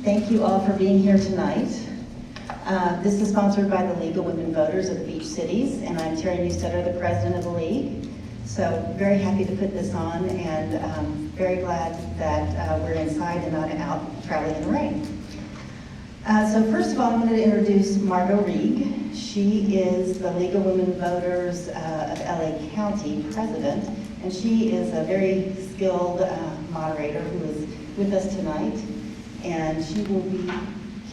Thank you all for being here tonight. This is sponsored by the League of Women Voters of the Beach Cities, and I'm Terry Newstetter, the president of the league. So very happy to put this on, and very glad that we're inside and not out traveling in the rain. So first of all, I'm going to introduce Margot Reig. She is the League of Women Voters of LA County president, and she is a very skilled moderator who is with us tonight, and she will be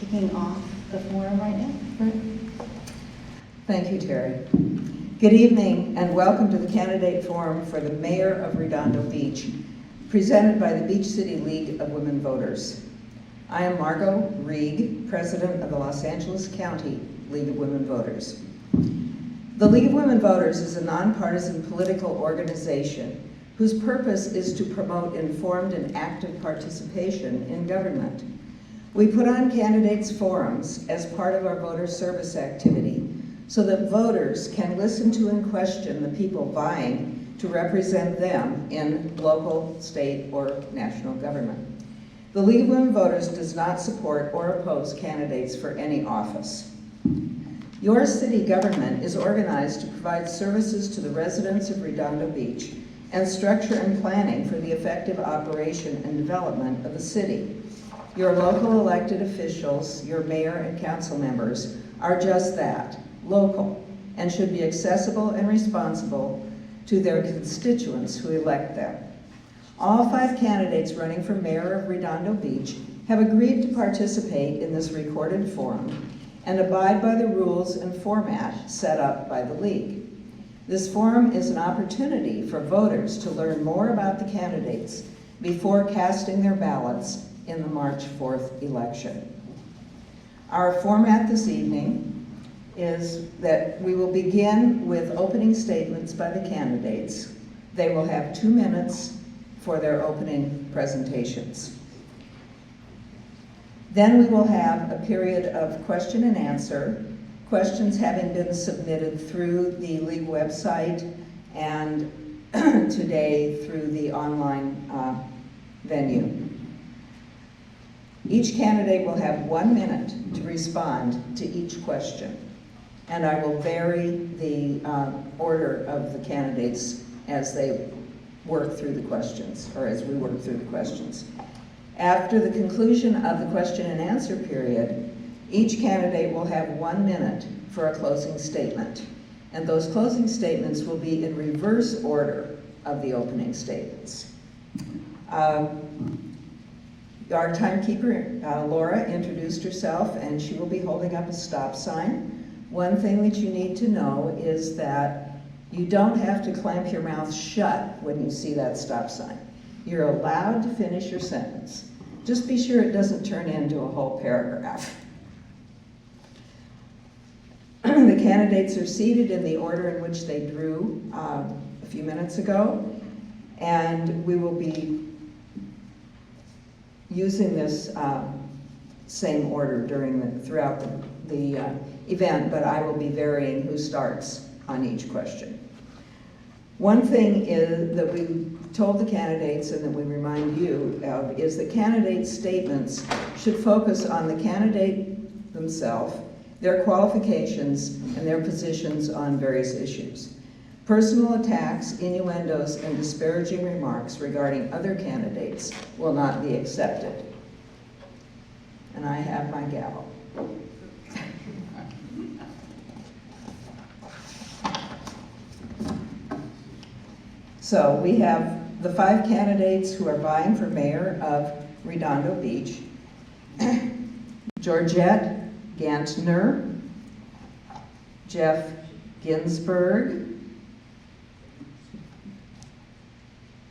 kicking off the forum right now. Thank you, Terry. Good evening and welcome to the candidate forum for the Mayor of Redondo Beach, presented by the Beach City League of Women Voters. I am Margot Reig, president of the Los Angeles County League of Women Voters. The League of Women Voters is a nonpartisan political organization whose purpose is to promote informed and active participation in government. We put on candidates forums as part of our voter service activity so that voters can listen to and question the people vying to represent them in local, state, or national government. The League of Women Voters does not support or oppose candidates for any office. Your city government is organized to provide services to the residents of Redondo Beach and structure and planning for the effective operation and development of the city. Your local elected officials, your mayor and council members, are just that, local, and should be accessible and responsible to their constituents who elect them. All 5 candidates running for mayor of Redondo Beach have agreed to participate in this recorded forum and abide by the rules and format set up by the League. This forum is an opportunity for voters to learn more about the candidates before casting their ballots in the March 4th election. Our format this evening is that we will begin with opening statements by the candidates. They will have 2 minutes for their opening presentations. Then we will have a period of question and answer, questions having been submitted through the League website and today through the online venue. Each candidate will have 1 minute to respond to each question, and I will vary the order of the candidates as they work through the questions, or as we work through the questions. After the conclusion of the question and answer period, each candidate will have 1 minute for a closing statement, and those closing statements will be in reverse order of the opening statements. Our timekeeper, Laura, introduced herself, and she will be holding up a stop sign. One thing that you need to know is that you don't have to clamp your mouth shut when you see that stop sign. You're allowed to finish your sentence. Just be sure it doesn't turn into a whole paragraph. The candidates are seated in the order in which they drew a few minutes ago, and we will be using this same order throughout the event, but I will be varying who starts on each question. One thing is that we told the candidates and that we remind you of is that candidates' statements should focus on the candidate themselves, their qualifications, and their positions on various issues. Personal attacks, innuendos, and disparaging remarks regarding other candidates will not be accepted. And I have my gavel. So we have the 5 candidates who are vying for mayor of Redondo Beach. Georgette Gantner, Jeff Ginsburg,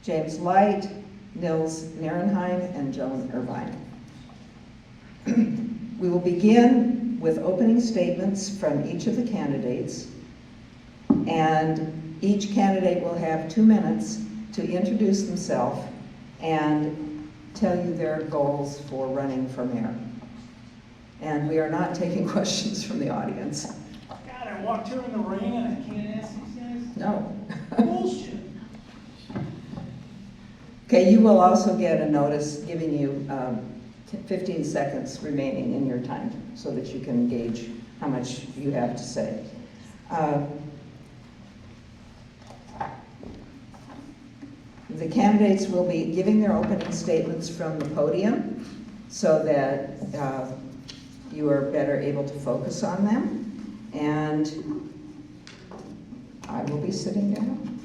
James Light, Nils Nierenheim, and Joan Irvine. We will begin with opening statements from each of the candidates, and each candidate will have 2 minutes to introduce themselves and tell you their goals for running for mayor. And we are not taking questions from the audience. God, I walked here in the rain and I can't ask these guys? No. Bullshit. Okay, you will also get a notice giving you 15 seconds remaining in your time so that you can gauge how much you have to say. The candidates will be giving their opening statements from the podium so that you are better able to focus on them. And I will be sitting down.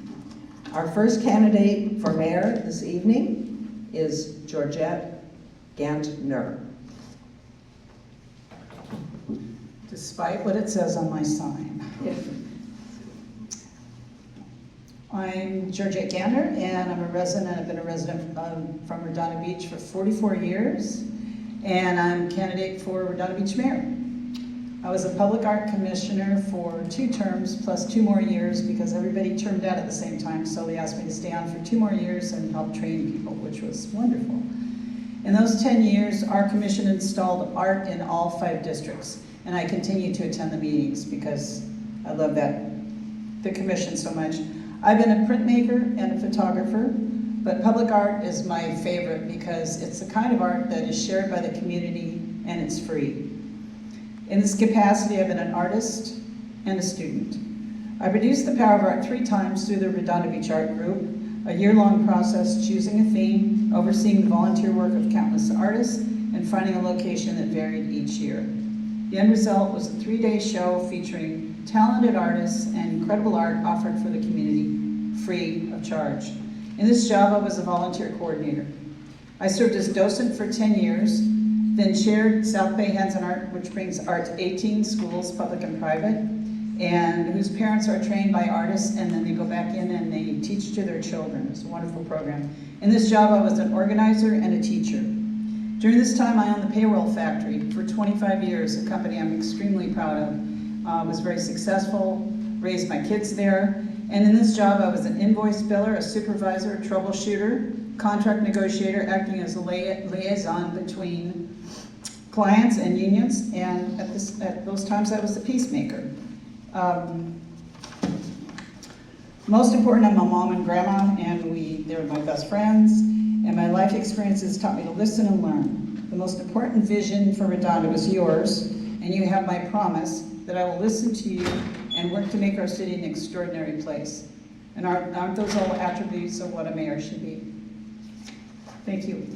Our first candidate for mayor this evening is Georgette Gantner. Despite what it says on my sign. I'm Georgette Gander, and I'm a resident. I've been a resident from Redondo Beach for 44 years, and I'm candidate for Redondo Beach Mayor. I was a public art commissioner for 2 terms plus 2 more years because everybody termed out at the same time, so they asked me to stay on for 2 more years and help train people, which was wonderful. In those 10 years, our commission installed art in all 5 districts, and I continue to attend the meetings because I love the commission so much. I've been a printmaker and a photographer, but public art is my favorite because it's the kind of art that is shared by the community and it's free. In this capacity, I've been an artist and a student. I produced The Power of Art 3 times through the Redondo Beach Art Group, a year-long process choosing a theme, overseeing the volunteer work of countless artists, and finding a location that varied each year. The end result was a 3-day show featuring talented artists and incredible art offered for the community, free of charge. In this job, I was a volunteer coordinator. I served as docent for 10 years, then chaired South Bay Hands on Art, which brings art to 18 schools, public and private, and whose parents are trained by artists, and then they go back in and they teach to their children. It's a wonderful program. In this job, I was an organizer and a teacher. During this time, I owned the Payroll Factory for 25 years, a company I'm extremely proud of. Was very successful, raised my kids there, and in this job, I was an invoice biller, a supervisor, a troubleshooter, contract negotiator, acting as a liaison between clients and unions, and at those times I was the peacemaker. Most important, I'm a mom and grandma, and they're my best friends, and my life experiences taught me to listen and learn. The most important vision for Redondo is yours, and you have my promise that I will listen to you and work to make our city an extraordinary place. And aren't those all attributes of what a mayor should be? Thank you.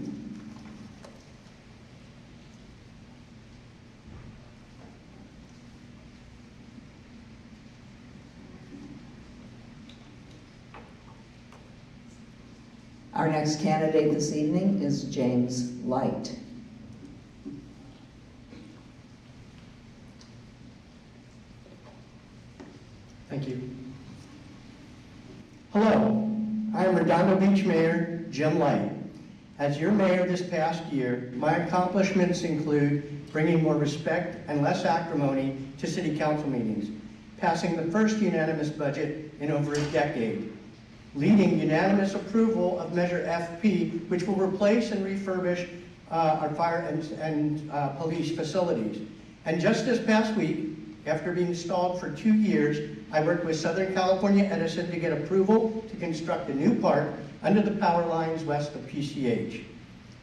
Our next candidate this evening is James Light. Thank you. Hello, I am Redondo Beach Mayor Jim Light. As your mayor this past year, my accomplishments include bringing more respect and less acrimony to city council meetings, passing the first unanimous budget in over a decade, leading unanimous approval of Measure FP, which will replace and refurbish our fire and police facilities. And just this past week, after being stalled for 2 years, I worked with Southern California Edison to get approval to construct a new park under the power lines west of PCH.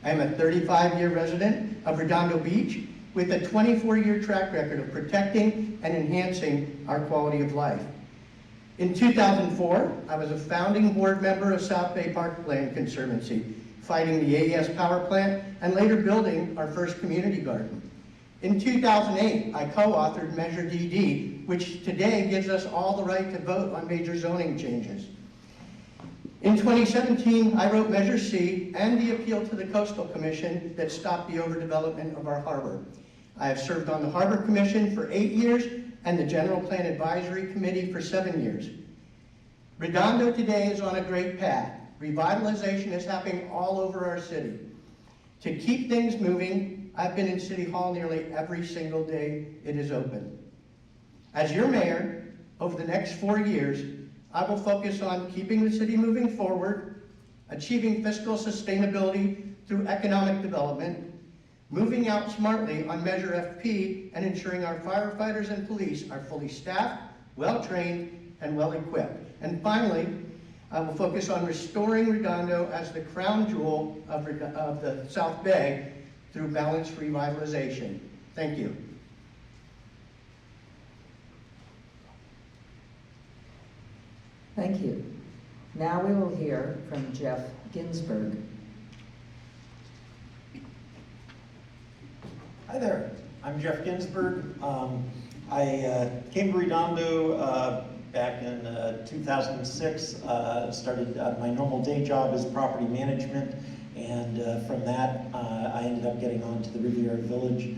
I am a 35-year resident of Redondo Beach with a 24-year track record of protecting and enhancing our quality of life. In 2004, I was a founding board member of South Bay Parkland Conservancy, fighting the AES power plant and later building our first community garden. In 2008, I co-authored Measure DD, which today gives us all the right to vote on major zoning changes. In 2017, I wrote Measure C and the appeal to the Coastal Commission that stopped the overdevelopment of our harbor. I have served on the Harbor Commission for 8 years and the General Plan Advisory Committee for 7 years. Redondo today is on a great path. Revitalization is happening all over our city. To keep things moving, I've been in City Hall nearly every single day it is open. As your mayor, over the next 4 years, I will focus on keeping the city moving forward, achieving fiscal sustainability through economic development, moving out smartly on Measure FP, and ensuring our firefighters and police are fully staffed, well-trained, and well-equipped. And finally, I will focus on restoring Redondo as the crown jewel of the South Bay through balanced revitalization. Thank you. Thank you. Now we will hear from Jeff Ginsburg. Hi there, I'm Jeff Ginsburg. I came to Redondo back in 2006, started my normal day job as property management, and from that I ended up getting on to the Riviera Village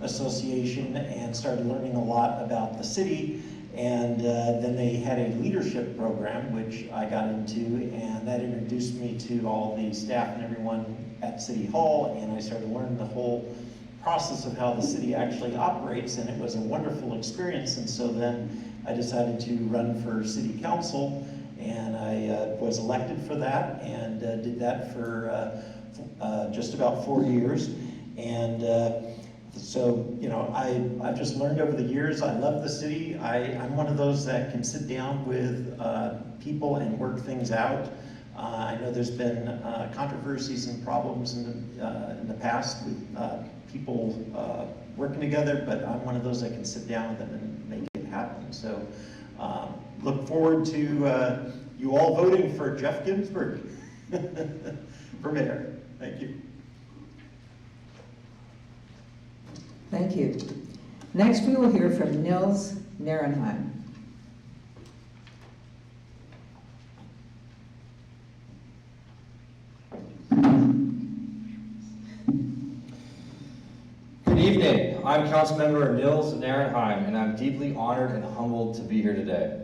Association and started learning a lot about the city. And then they had a leadership program, which I got into, and that introduced me to all the staff and everyone at City Hall, and I started learning the whole process of how the city actually operates, and it was a wonderful experience. And so then I decided to run for city council, and I was elected for that, and did that for just about 4 years. And so, you know, I've just learned over the years, I love the city. I'm one of those that can sit down with people and work things out. I know there's been controversies and problems in the past with people working together, but I'm one of those that can sit down with them and make it happen. So look forward to you all voting for Jeff Ginsburg for mayor. Thank you. Thank you. Next, we will hear from Nils Narenheim. Good evening. I'm Councilmember Nils Narenheim, and I'm deeply honored and humbled to be here today.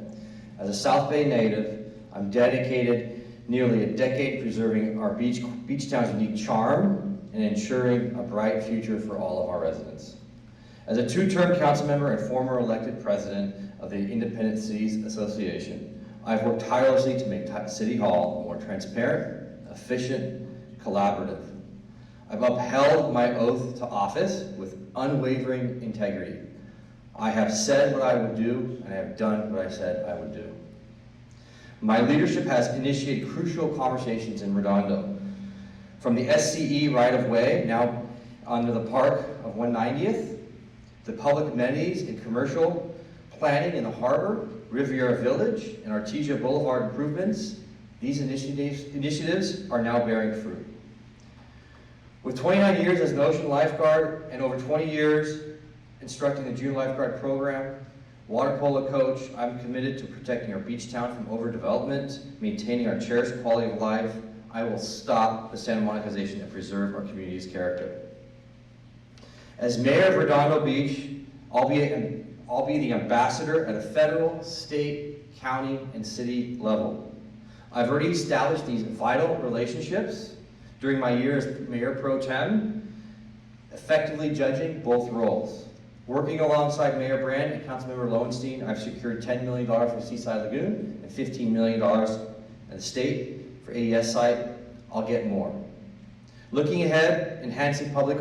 As a South Bay native, I'm dedicated nearly a decade preserving our beach town's unique charm and ensuring a bright future for all of our residents. As a two-term council member and former elected president of the Independent Cities Association, I've worked tirelessly to make City Hall more transparent, efficient, collaborative. I've upheld my oath to office with unwavering integrity. I have said what I would do, and I have done what I said I would do. My leadership has initiated crucial conversations in Redondo. From the SCE right-of-way, now under the park of 190th, the public amenities and commercial planning in the harbor, Riviera Village, and Artesia Boulevard improvements, these initiatives are now bearing fruit. With 29 years as an ocean lifeguard and over 20 years instructing the Junior Lifeguard Program, water polo coach, I'm committed to protecting our beach town from overdevelopment, maintaining our cherished quality of life. I will stop the Santa Monicization and preserve our community's character. As mayor of Redondo Beach, I'll be the ambassador at a federal, state, county, and city level. I've already established these vital relationships during my year as Mayor Pro Tem, effectively judging both roles. Working alongside Mayor Brand and Councilmember Lowenstein, I've secured $10 million for Seaside Lagoon and $15 million at the state for AES site. I'll get more. Looking ahead, enhancing public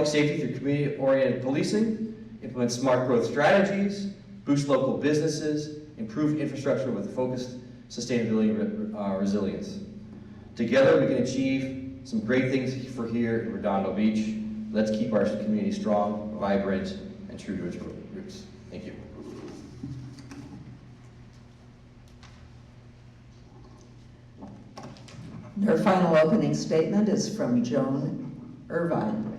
safety through community-oriented policing, implement smart growth strategies, boost local businesses, improve infrastructure with focused sustainability and resilience. Together, we can achieve some great things for here in Redondo Beach. Let's keep our community strong, vibrant, and true to its roots. Thank you. Our final opening statement is from Joan Irvine.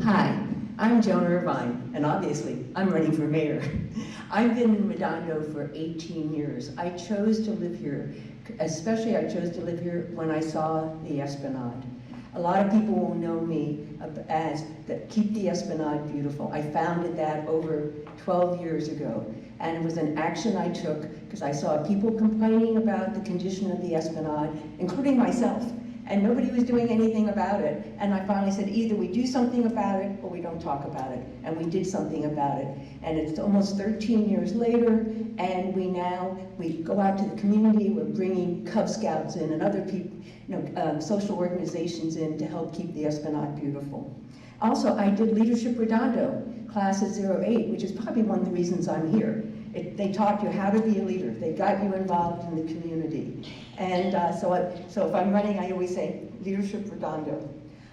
Hi, I'm Joan Irvine, and obviously, I'm running for mayor. I've been in Redondo for 18 years. I chose to live here, especially I chose to live here when I saw the Esplanade. A lot of people will know me as Keep the Esplanade Beautiful. I founded that over 12 years ago, and it was an action I took because I saw people complaining about the condition of the Esplanade, including myself, and nobody was doing anything about it. And I finally said, either we do something about it or we don't talk about it. And we did something about it. And it's almost 13 years later, and we go out to the community. We're bringing Cub Scouts in and other people, social organizations in to help keep the Esplanade beautiful. Also, I did Leadership Redondo, class of '08, which is probably one of the reasons I'm here. They taught you how to be a leader. They got you involved in the community. And so if I'm running, I always say, Leadership Redondo.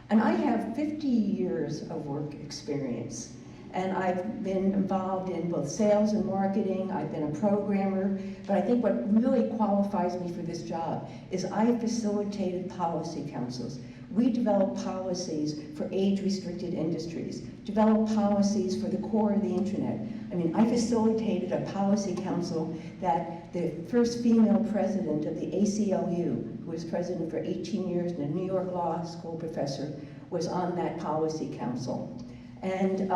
And I have 50 years of work experience. And I've been involved in both sales and marketing. I've been a programmer. But I think what really qualifies me for this job is I facilitated policy councils. We develop policies for age-restricted industries, develop policies for the core of the internet. I mean, I facilitated a policy council that the first female president of the ACLU, who was president for 18 years and a New York Law School professor, was on that policy council. And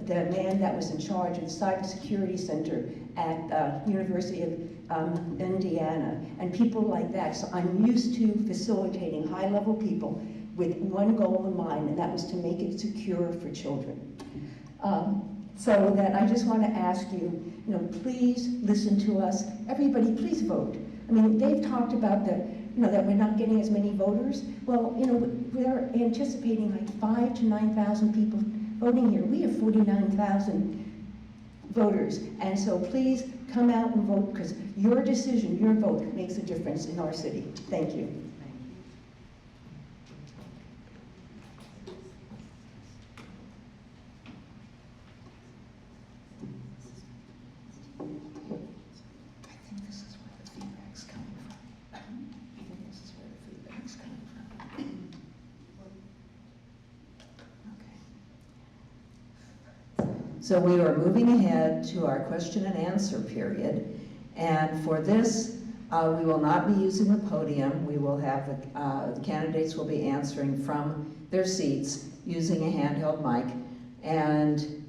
the man that was in charge of the Cybersecurity Center at University of Indiana, and people like that. So I'm used to facilitating high-level people with one goal in mind, and that was to make it secure for children. So that I just want to ask you, please listen to us. Everybody, please vote. I mean, they've talked about that we're not getting as many voters. Well, we're anticipating like 5,000 to 9,000 people voting here. We have 49,000 voters. And so please come out and vote, because your decision, your vote makes a difference in our city. Thank you. I think this is where the feedback's coming from. I think this is where the feedback's coming from. Okay. So we are moving ahead to our question and answer period. And for this, we will not be using the podium. We will have the candidates will be answering from their seats using a handheld mic. And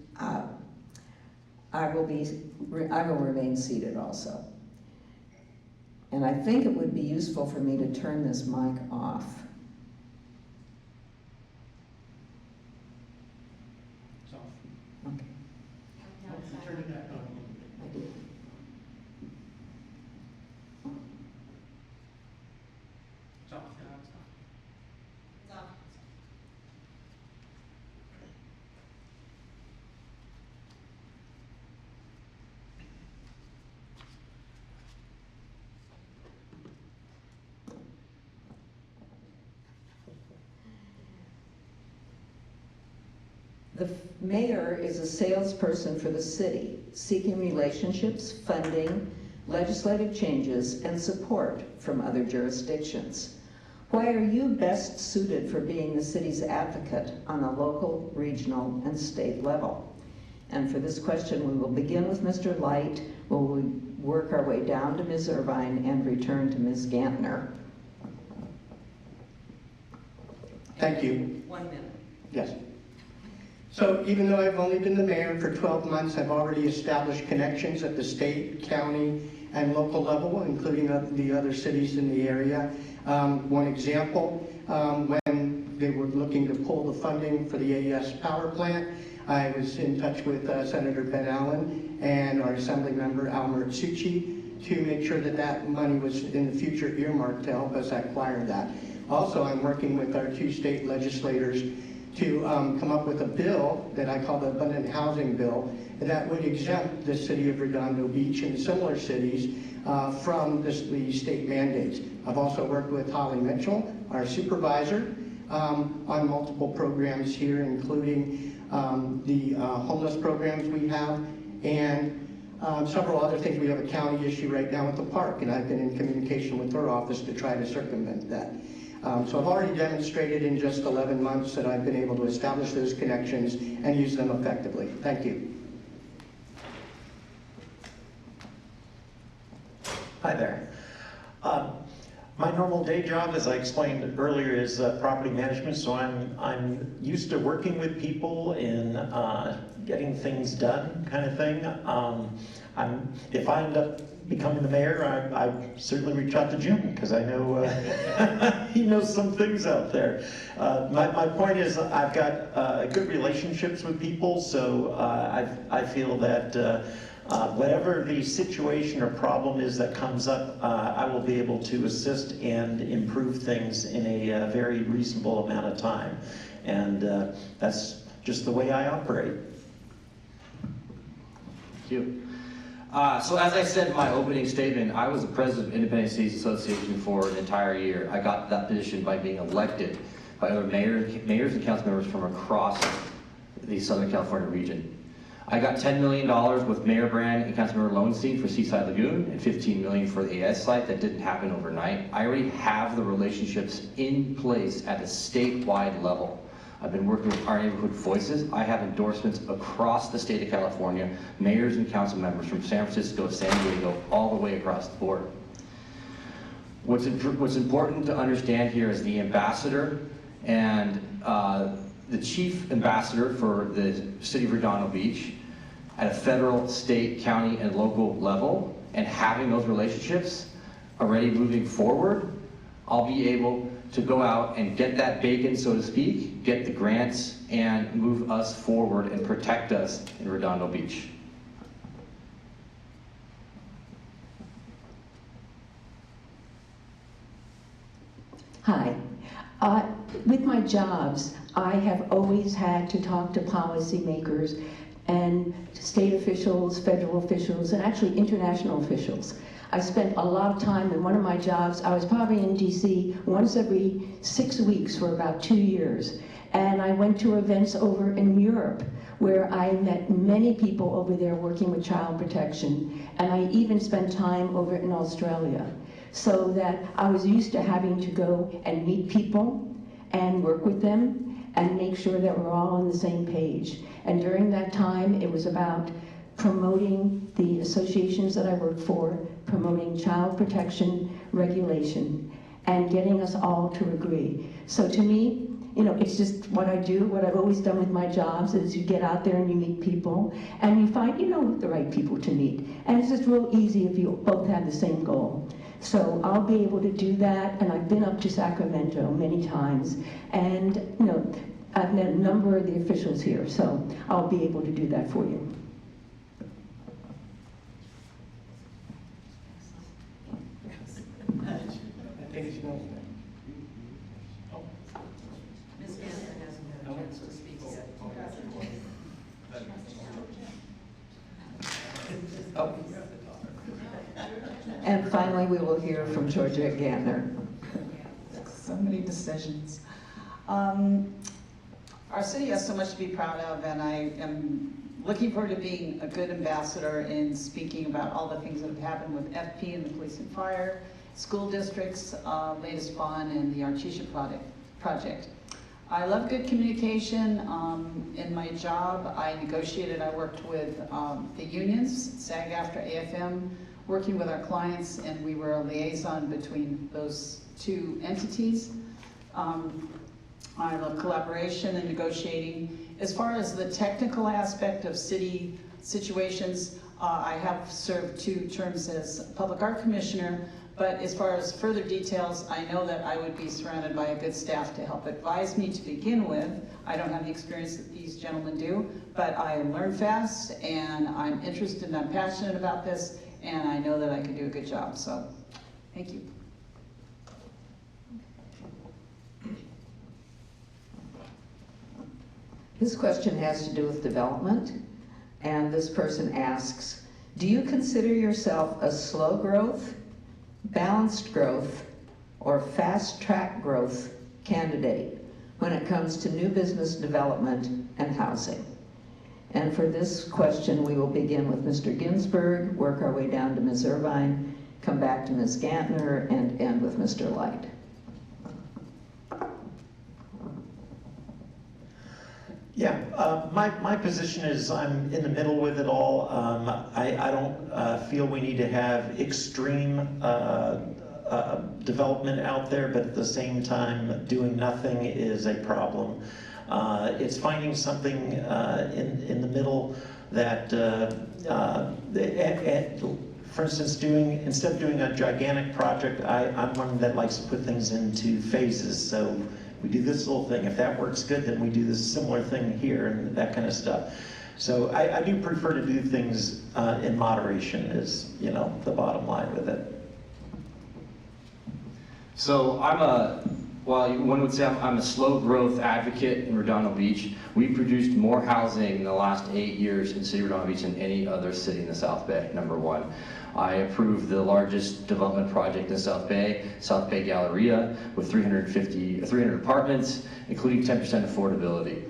I will remain seated also. And I think it would be useful for me to turn this mic off. It's off. Okay. Turn it back on. I did. It's off. It's off. The mayor is a salesperson for the city, seeking relationships, funding, legislative changes, and support from other jurisdictions. Why are you best suited for being the city's advocate on a local, regional, and state level? And for this question, we will begin with Mr. Light, we'll work our way down to Ms. Irvine, and return to Ms. Gantner. Thank you. 1 minute. Yes. So even though I've only been the mayor for 12 months, I've already established connections at the state, county, and local level, including the other cities in the area. One example, when they were looking to pull the funding for the AES power plant, I was in touch with Senator Ben Allen and our Assembly member Almer Tsuchi to make sure that that money was in the future earmarked to help us acquire that. Also, I'm working with our 2 state legislators to come up with a bill that I call the Abundant Housing Bill that would exempt the city of Redondo Beach and similar cities from the state mandates. I've also worked with Holly Mitchell, our supervisor, on multiple programs here, including the homeless programs we have, and several other things. We have a county issue right now with the park, and I've been in communication with her office to try to circumvent that. So I've already demonstrated in just 11 months that I've been able to establish those connections and use them effectively. Thank you. Hi there. My normal day job, as I explained earlier, is property management, so I'm used to working with people in getting things done, kind of thing. If I end up becoming the mayor, I certainly reach out to Jim, because I know he knows some things out there. My point is, I've got good relationships with people, so I feel that whatever the situation or problem is that comes up, I will be able to assist and improve things in a very reasonable amount of time. And that's just the way I operate. Thank you. So as I said in my opening statement, I was the president of Independent Cities Association for an entire year. I got that position by being elected by other mayors and council members from across the Southern California region. I got $10 million with Mayor Brand and Councilmember Lowenstein for Seaside Lagoon and $15 million for the AS site. That didn't happen overnight. I already have the relationships in place at a statewide level. I've been working with our neighborhood voices. I have endorsements across the state of California, mayors and council members from San Francisco, San Diego, all the way across the board. What's important to understand here is the ambassador and the chief ambassador for the city of Redondo Beach at a federal, state, county, and local level, and having those relationships already moving forward, I'll be able to go out and get that bacon, so to speak, get the grants, and move us forward and protect us in Redondo Beach. Hi. With my jobs, I have always had to talk to policymakers and state officials, federal officials, and actually international officials. I spent a lot of time in one of my jobs. I was probably in DC once every 6 weeks for about 2 years. And I went to events over in Europe where I met many people over there working with child protection. And I even spent time over in Australia. So that I was used to having to go and meet people and work with them and make sure that we're all on the same page. And during that time, it was about promoting the associations that I worked for, promoting child protection regulation, and getting us all to agree. So to me, you know, it's just what I do, what I've always done with my jobs is you get out there and you meet people and you find, you know, the right people to meet. And it's just real easy if you both have the same goal. So I'll be able to do that, and I've been up to Sacramento many times, and you know, I've met a number of the officials here, so I'll be able to do that for you. Ms. Gander hasn't had a chance to speak yet. And finally, we will hear from Georgia Gander. So many decisions. Our city has so much to be proud of, and I am looking forward to being a good ambassador in speaking about all the things that have happened with FP and the police and fire, school districts, latest bond, and the Artesia project. I love good communication. In my job, I worked with the unions, SAG-AFTRA, AFM, working with our clients, and we were a liaison between those two entities. I love collaboration and negotiating. As far as the technical aspect of city situations, I have served 2 terms as Public Art Commissioner, but as far as further details, I know that I would be surrounded by a good staff to help advise me to begin with. I don't have the experience that these gentlemen do, but I learn fast, and I'm interested and I'm passionate about this, and I know that I can do a good job, so thank you. This question has to do with development, and this person asks, do you consider yourself a slow growth, balanced growth, or fast track growth candidate when it comes to new business development and housing? And for this question, we will begin with Mr. Ginsburg, work our way down to Ms. Irvine, come back to Ms. Gantner, and end with Mr. Light. Yeah, my position is I'm in the middle with it all. I don't feel we need to have extreme development out there, but at the same time, doing nothing is a problem. It's finding something in the middle that, for instance, instead of doing a gigantic project, I'm one that likes to put things into phases. So we do this little thing. If that works good, then we do this similar thing here and that kind of stuff. So I do prefer to do things in moderation is, you know, the bottom line with it. So I'm a Well, one would say I'm a slow growth advocate in Redondo Beach. We produced more housing in the last 8 years in City of Redondo Beach than any other city in the South Bay, number one. I approved the largest development project in the South Bay Galleria, with 300 apartments, including 10% affordability.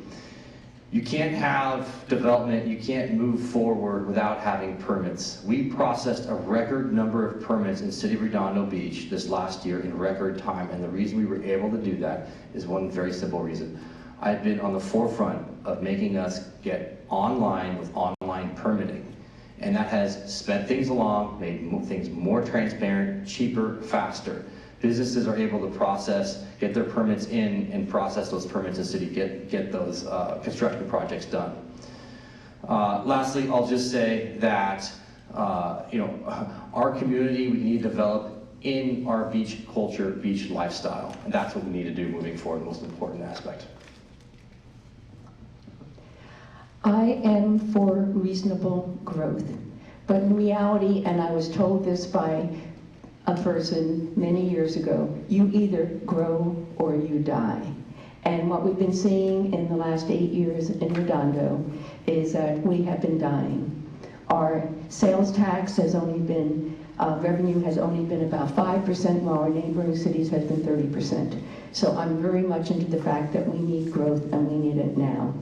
You can't have development, you can't move forward without having permits. We processed a record number of permits in City of Redondo Beach this last year in record time, and the reason we were able to do that is one very simple reason. I've been on the forefront of making us get online with online permitting, and that has sped things along, made things more transparent, cheaper, faster. Businesses are able to get their permits in and process those permits in the city, get those construction projects done. Lastly, I'll just say that our community, we need to develop in our beach culture, beach lifestyle, and that's what we need to do moving forward, the most important aspect. I am for reasonable growth, but in reality, and I was told this by a person many years ago, you either grow or you die. And what we've been seeing in the last 8 years in Redondo is that we have been dying. Our sales tax has only been, revenue has only been about 5%, while our neighboring cities has been 30%. So I'm very much into the fact that we need growth and we need it now.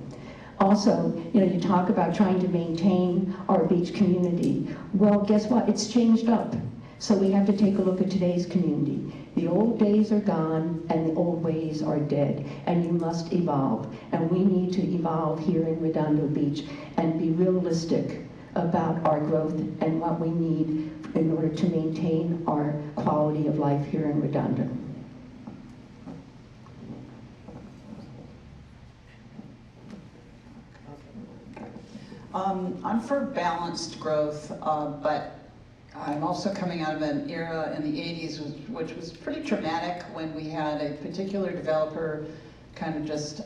Also, you talk about trying to maintain our beach community. Well, guess what? It's changed up. So we have to take a look at today's community. The old days are gone and the old ways are dead, and you must evolve. And we need to evolve here in Redondo Beach and be realistic about our growth and what we need in order to maintain our quality of life here in Redondo. I'm for balanced growth, but I'm also coming out of an era in the 80s which was pretty traumatic, when we had a particular developer kind of just,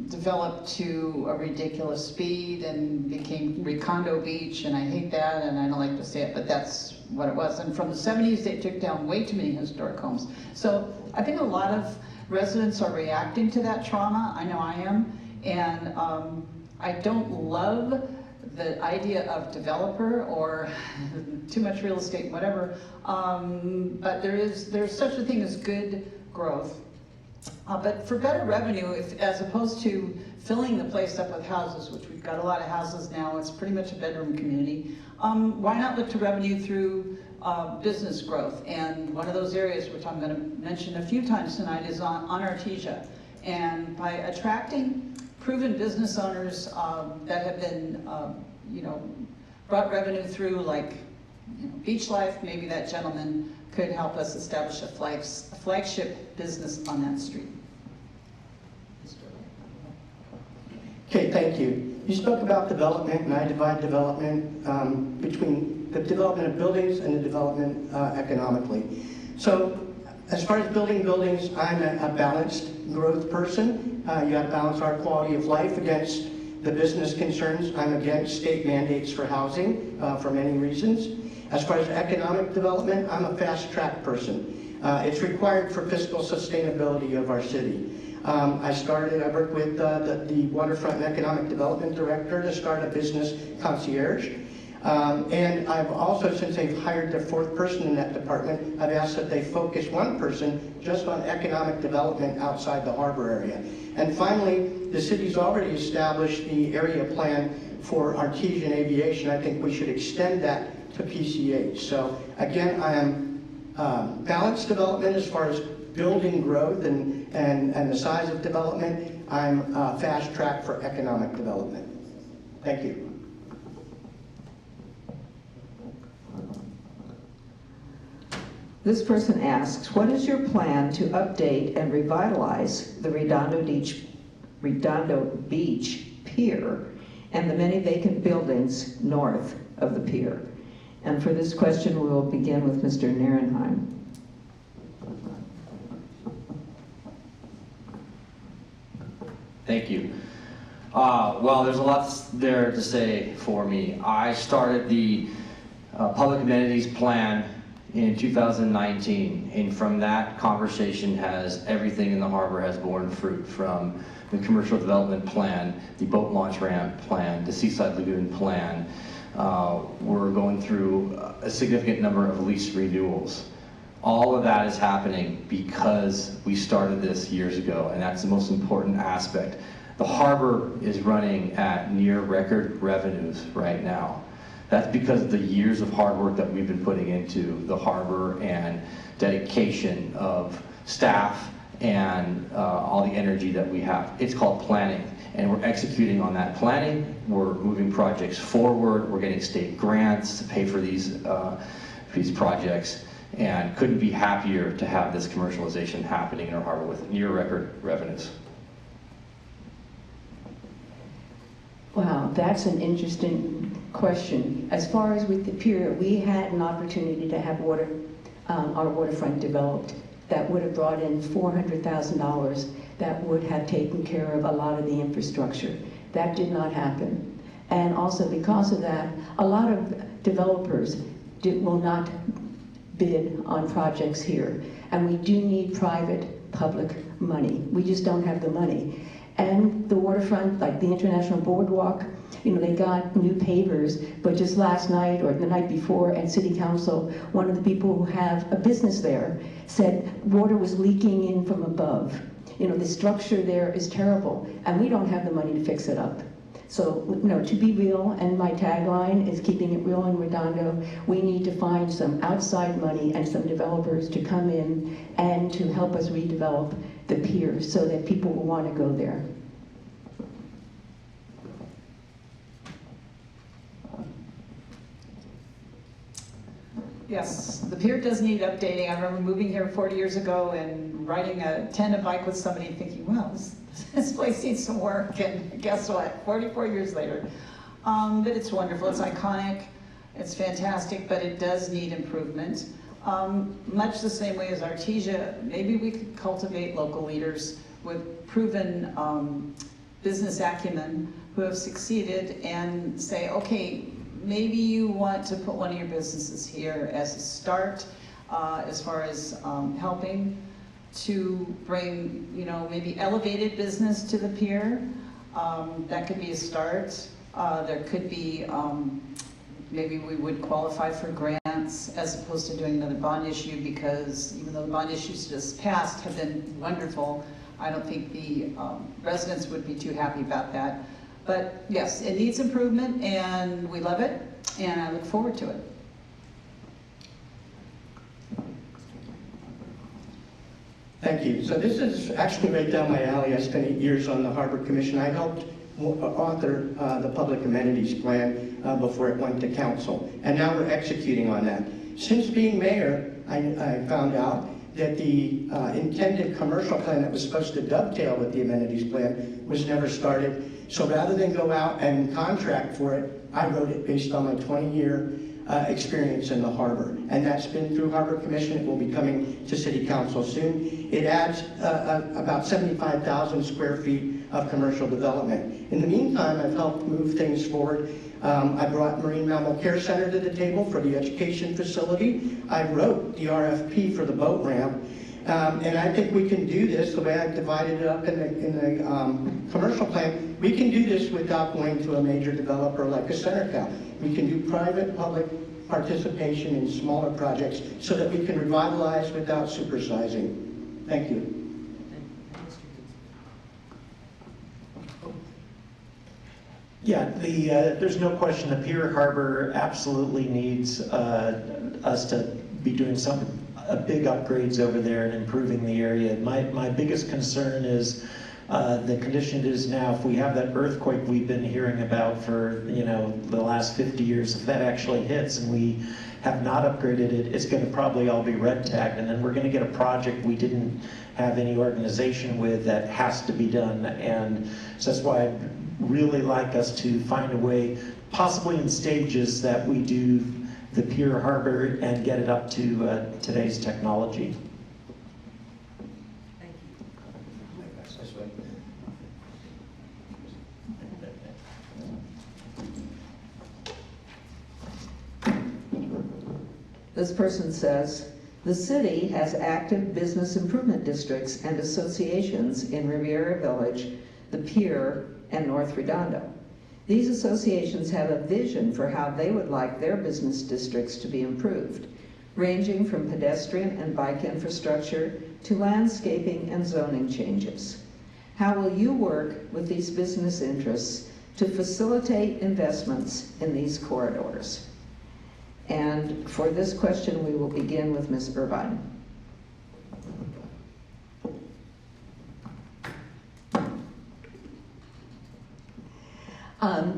developed to a ridiculous speed and became Redondo Beach, and I hate that, and I don't like to say it, but that's what it was. And from the 70s, they took down way too many historic homes. So I think a lot of residents are reacting to that trauma. I know I am, and I don't love the idea of developer or too much real estate, whatever, but there's such a thing as good growth. But for better revenue, as opposed to filling the place up with houses, which we've got a lot of houses now, it's pretty much a bedroom community, why not look to revenue through business growth? And one of those areas, which I'm going to mention a few times tonight, is on Artesia. And by attracting proven business owners that have been, brought revenue through, like Beach Life, maybe that gentleman could help us establish a flagship business on that street. Okay, thank you. You spoke about development, and I divide development between the development of buildings and the development economically. So, as far as building buildings, I'm a balanced growth person. You got to balance our quality of life against the business concerns. I'm against state mandates for housing for many reasons. As far as economic development, I'm a fast track person. It's required for fiscal sustainability of our city. I worked with the Waterfront and Economic Development Director to start a business concierge. And I've also, since they've hired their fourth person in that department, I've asked that they focus one person just on economic development outside the harbor area. And finally, the city's already established the area plan for artesian aviation. I think we should extend that to PCH. So again, I am balanced development as far as building growth and the size of development. I'm fast track for economic development. Thank you. This person asks, what is your plan to update and revitalize the Redondo Beach Pier and the many vacant buildings north of the pier? And for this question, we will begin with Mr. Narenheim. Thank you. Well, there's a lot there to say for me. I started the public amenities plan in 2019, and from that conversation everything in the harbor has borne fruit, from the commercial development plan, the boat launch ramp plan, the Seaside Lagoon plan. We're going through a significant number of lease renewals. All of that is happening because we started this years ago, and that's the most important aspect. The harbor is running at near record revenues right now. That's because of the years of hard work that we've been putting into the harbor and dedication of staff and all the energy that we have. It's called planning, and we're executing on that planning. We're moving projects forward. We're getting state grants to pay for these projects, and couldn't be happier to have this commercialization happening in our harbor with near record revenues. Wow, that's an interesting question. As far as with the pier, we had an opportunity to have our waterfront developed that would have brought in $400,000 that would have taken care of a lot of the infrastructure. That did not happen. And also because of that, a lot of developers will not bid on projects here. And we do need private, public money. We just don't have the money. And the waterfront, like the International Boardwalk, they got new pavers, but just last night or the night before at City Council, one of the people who have a business there said water was leaking in from above. The structure there is terrible, and we don't have the money to fix it up. So, to be real, and my tagline is keeping it real in Redondo, we need to find some outside money and some developers to come in and to help us redevelop the pier so that people will want to go there. Yes, the pier does need updating. I remember moving here 40 years ago and riding a tandem bike with somebody thinking, well, this place needs some work, and guess what? 44 years later. But it's wonderful, it's iconic, it's fantastic, but it does need improvement. Much the same way as Artesia, maybe we could cultivate local leaders with proven business acumen who have succeeded and say, okay, maybe you want to put one of your businesses here as a start, as far as helping to bring, maybe elevated business to the pier. That could be a start. There could be, maybe we would qualify for grants as opposed to doing another bond issue, because even though the bond issues just passed have been wonderful, I don't think the residents would be too happy about that. But yes, it needs improvement, and we love it, and I look forward to it. Thank you. So this is actually right down my alley. I spent 8 years on the Harbor Commission. I helped author the public amenities plan before it went to council, and now we're executing on that. Since being mayor, I found out that the intended commercial plan that was supposed to dovetail with the amenities plan was never started. So rather than go out and contract for it, I wrote it based on my 20-year experience in the harbor. And that's been through Harbor Commission. It will be coming to City Council soon. It adds about 75,000 square feet of commercial development. In the meantime, I've helped move things forward. I brought Marine Mammal Care Center to the table for the education facility. I wrote the RFP for the boat ramp. And I think we can do this the way I've divided it up in the commercial plan. We can do this without going to a major developer like a Seneca. We can do private-public participation in smaller projects so that we can revitalize without supersizing. Thank you. Yeah, there's no question the Pier Harbor absolutely needs us to be doing some big upgrades over there and improving the area. My biggest concern is the condition it is now. If we have that earthquake we've been hearing about for the last 50 years, if that actually hits and we have not upgraded it, it's going to probably all be red tagged, and then we're going to get a project we didn't have any organization with that has to be done. And so that's why I'd really like us to find a way, possibly in stages, that we do the Pier Harbor and get it up to today's technology. Thank you. This person says, the city has active business improvement districts and associations in Riviera Village, the Pier, and North Redondo. These associations have a vision for how they would like their business districts to be improved, ranging from pedestrian and bike infrastructure to landscaping and zoning changes. How will you work with these business interests to facilitate investments in these corridors? And for this question, we will begin with Ms. Irvine.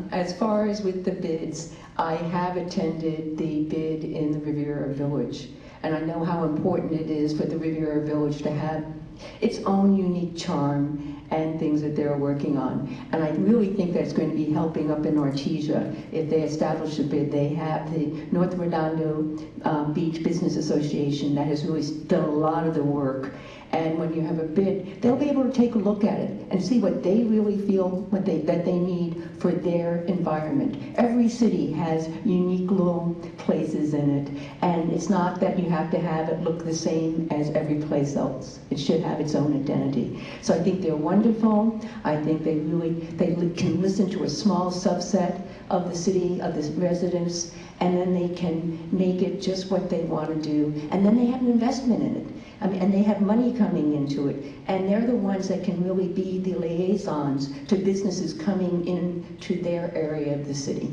As far as with the bids, I have attended the bid in the Riviera Village, and I know how important it is for the Riviera Village to have its own unique charm and things that they're working on. And I really think that's going to be helping up in Artesia if they establish a bid. They have the North Redondo Beach Business Association that has really done a lot of the work. And when you have a bid, they'll be able to take a look at it and see what they really feel that they need for their environment. Every city has unique little places in it, and it's not that you have to have it look the same as every place else. It should have its own identity. So I think they're wonderful. I think they can listen to a small subset of the city, of the residents, and then they can make it just what they want to do, and then they have an investment in it. I mean, and they have money coming into it, and they're the ones that can really be the liaisons to businesses coming into their area of the city.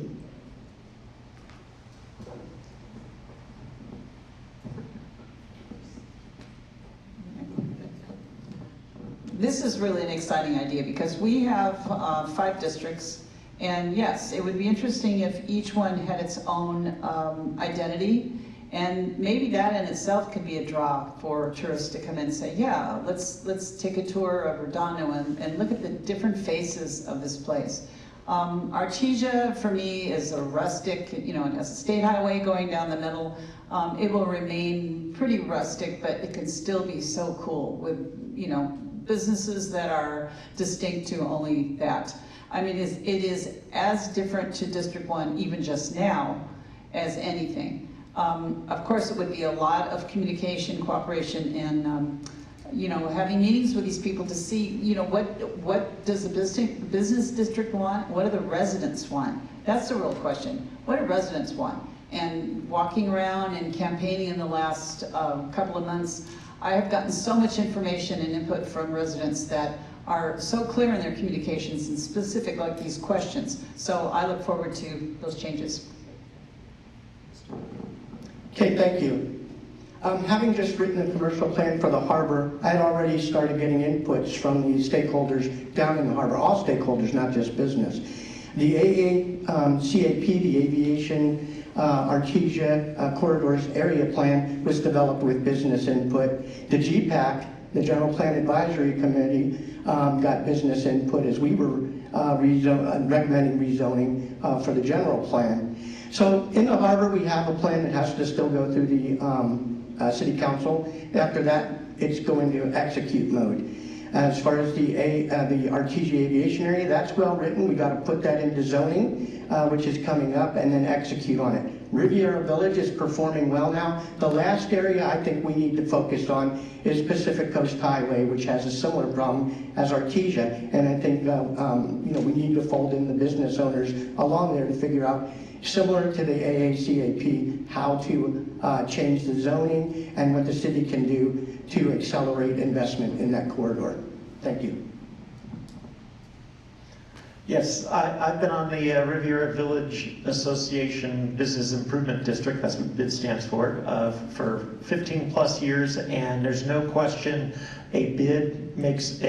This is really an exciting idea because we have 5 districts, and yes, it would be interesting if each one had its own identity. And maybe that in itself could be a draw for tourists to come in and say, yeah, let's take a tour of Redondo and look at the different faces of this place. Artesia, for me, is a rustic, it has a state highway going down the middle. It will remain pretty rustic, but it can still be so cool with, businesses that are distinct to only that. I mean, it is as different to District 1, even just now, as anything. Of course, it would be a lot of communication, cooperation, and having meetings with these people to see, what does the business district want? What do the residents want? That's the real question. What do residents want? And walking around and campaigning in the last couple of months, I have gotten so much information and input from residents that are so clear in their communications and specific like these questions. So I look forward to those changes. Okay, thank you. Having just written a commercial plan for the harbor, I had already started getting inputs from the stakeholders down in the harbor, all stakeholders, not just business. The AACAP, the Aviation Artesia Corridors Area Plan, was developed with business input. The GPAC, the General Plan Advisory Committee, got business input as we were recommending rezoning for the general plan. So in the harbor, we have a plan that has to still go through the city council. After that, it's going to execute mode. As far as the Artesia Aviation Area, that's well written. We got to put that into zoning, which is coming up, and then execute on it. Riviera Village is performing well now. The last area I think we need to focus on is Pacific Coast Highway, which has a similar problem as Artesia. And I think we need to fold in the business owners along there to figure out, similar to the AACAP, how to change the zoning and what the city can do to accelerate investment in that corridor. Thank you. Yes, I've been on the Riviera Village Association Business Improvement District, that's what BID stands for 15 plus years, and there's no question a bid is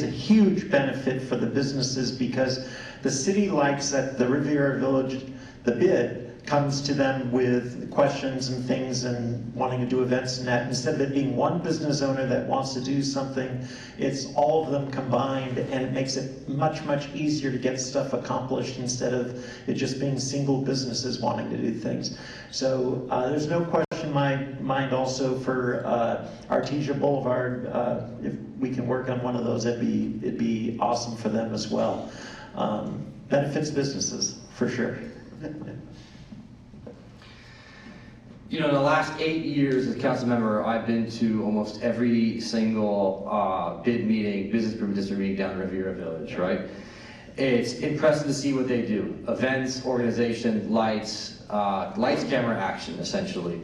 a huge benefit for the businesses, because the city likes that the Riviera Village, the bid, comes to them with questions and things and wanting to do events and that. Instead of it being one business owner that wants to do something, it's all of them combined, and it makes it much, much easier to get stuff accomplished instead of it just being single businesses wanting to do things. So there's no question in my mind also for Artesia Boulevard. If we can work on one of those, it'd be awesome for them as well. Benefits businesses, for sure. You know, in the last 8 years as council member, I've been to almost every single bid meeting, business improvement district meeting down in Riviera Village, right? It's impressive to see what they do. Events, organization, lights, camera, action, essentially.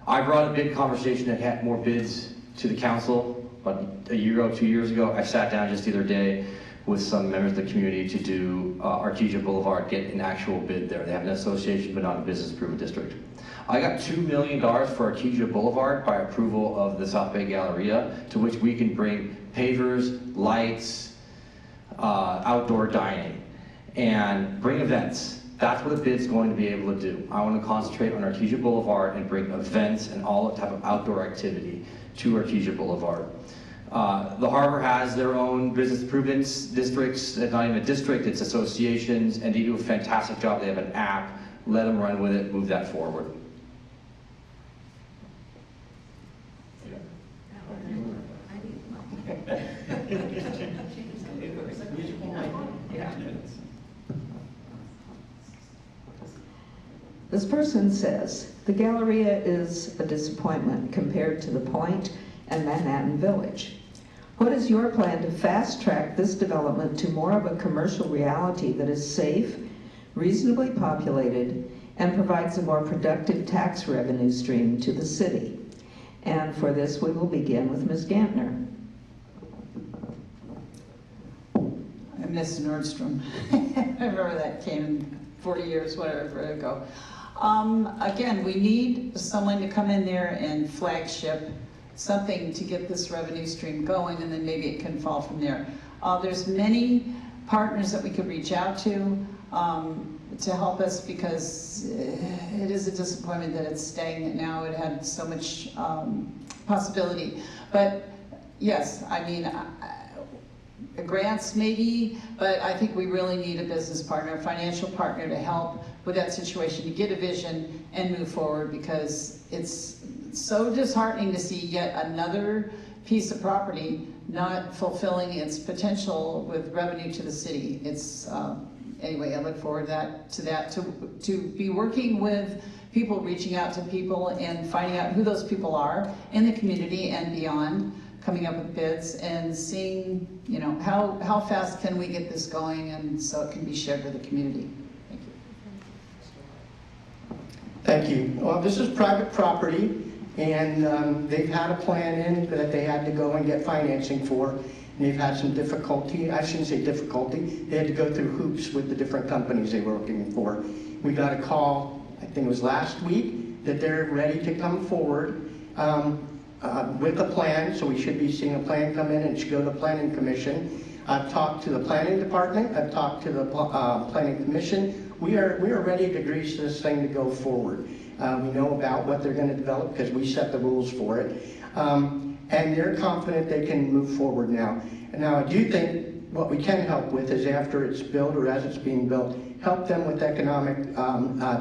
I brought a bid conversation that had more bids to the council about a year ago, 2 years ago. I sat down just the other day with some members of the community to do Artesia Boulevard, get an actual bid there. They have an association, but not a business improvement district. I got $2 million for Artesia Boulevard by approval of the South Bay Galleria, to which we can bring pavers, lights, outdoor dining, and bring events. That's what a bid's going to be able to do. I want to concentrate on Artesia Boulevard and bring events and all type of outdoor activity to Artesia Boulevard. The harbor has their own business improvements districts. It's not even a district, it's associations, and they do a fantastic job. They have an app. Let them run with it, move that forward. This person says, the Galleria is a disappointment compared to the Point and Manhattan Village. What is your plan to fast track this development to more of a commercial reality that is safe, reasonably populated, and provides a more productive tax revenue stream to the city? And for this, we will begin with Ms. Gantner. Miss Nordstrom. I remember that came 40 years, whatever ago. Again, we need someone to come in there and flagship something to get this revenue stream going, and then maybe it can fall from there. There's many partners that we could reach out to help us, because it is a disappointment that it's stagnant now. It had so much possibility. But yes, I mean, grants maybe, but I think we really need a business partner, a financial partner to help with that situation, to get a vision and move forward, because it's so disheartening to see yet another piece of property not fulfilling its potential with revenue to the city. It's, anyway, I look forward to be working with people, reaching out to people and finding out who those people are in the community and beyond, coming up with bids and seeing, you know, how fast can we get this going, and so it can be shared with the community. Thank you. Thank you. Well, this is private property, and they've had a plan in that they had to go and get financing for, and they've had some difficulty. I shouldn't say difficulty. They had to go through hoops with the different companies they were working for. We got a call, I think it was last week, that they're ready to come forward with a plan, so we should be seeing a plan come in, and it should go to the Planning Commission. I've talked to the Planning Department, I've talked to the Planning Commission. We are ready to grease this thing to go forward. We know about what they're going to develop because we set the rules for it. And they're confident they can move forward now. And now I do think what we can help with is, after it's built or as it's being built, help them with economic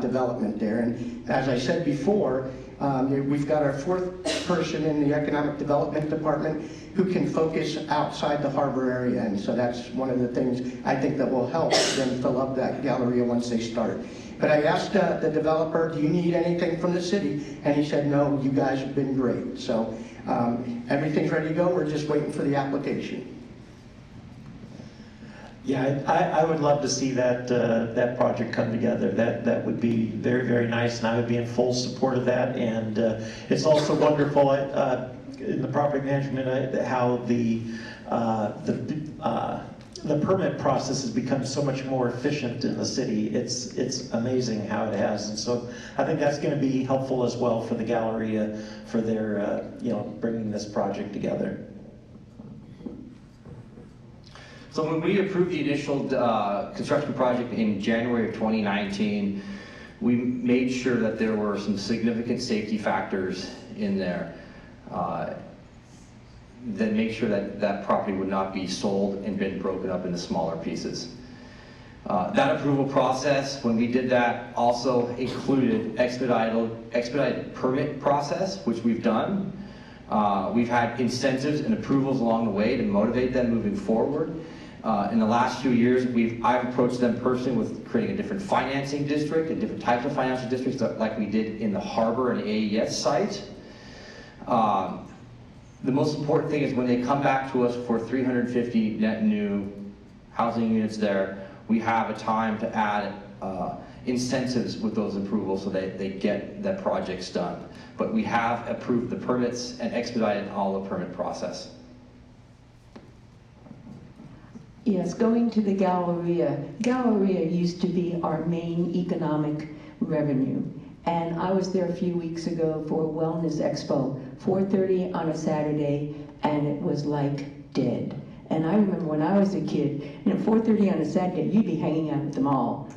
development there. And as I said before, we've got our fourth person in the Economic Development Department who can focus outside the harbor area, and so that's one of the things I think that will help them fill up that Galleria once they start. But I asked the developer, do you need anything from the city? And he said, no, you guys have been great. So everything's ready to go, we're just waiting for the application. Yeah, I would love to see that project come together. That would be very, very nice, and I would be in full support of that. And it's also wonderful in the property management how the permit process has become so much more efficient in the city. It's amazing how it has, and so I think that's going to be helpful as well for the Galleria for their bringing this project together. So when we approved the initial construction project in January of 2019, we made sure that there were some significant safety factors in there that make sure that that property would not be sold and been broken up into smaller pieces. That approval process, when we did that, also included expedited permit process, which we've done. We've had incentives and approvals along the way to motivate them moving forward. In the last few years, I've approached them personally with creating a different financing district and different types of financial districts like we did in the Harbor and AES site. The most important thing is when they come back to us for 350 net new housing units there, we have a time to add incentives with those approvals so that they get the projects done. But we have approved the permits and expedited all the permit process. Yes, going to the Galleria. Galleria used to be our main economic revenue. And I was there a few weeks ago for a wellness expo, 4:30 on a Saturday, and it was like dead. And I remember when I was a kid, 4:30 on a Saturday, you'd be hanging out at the mall.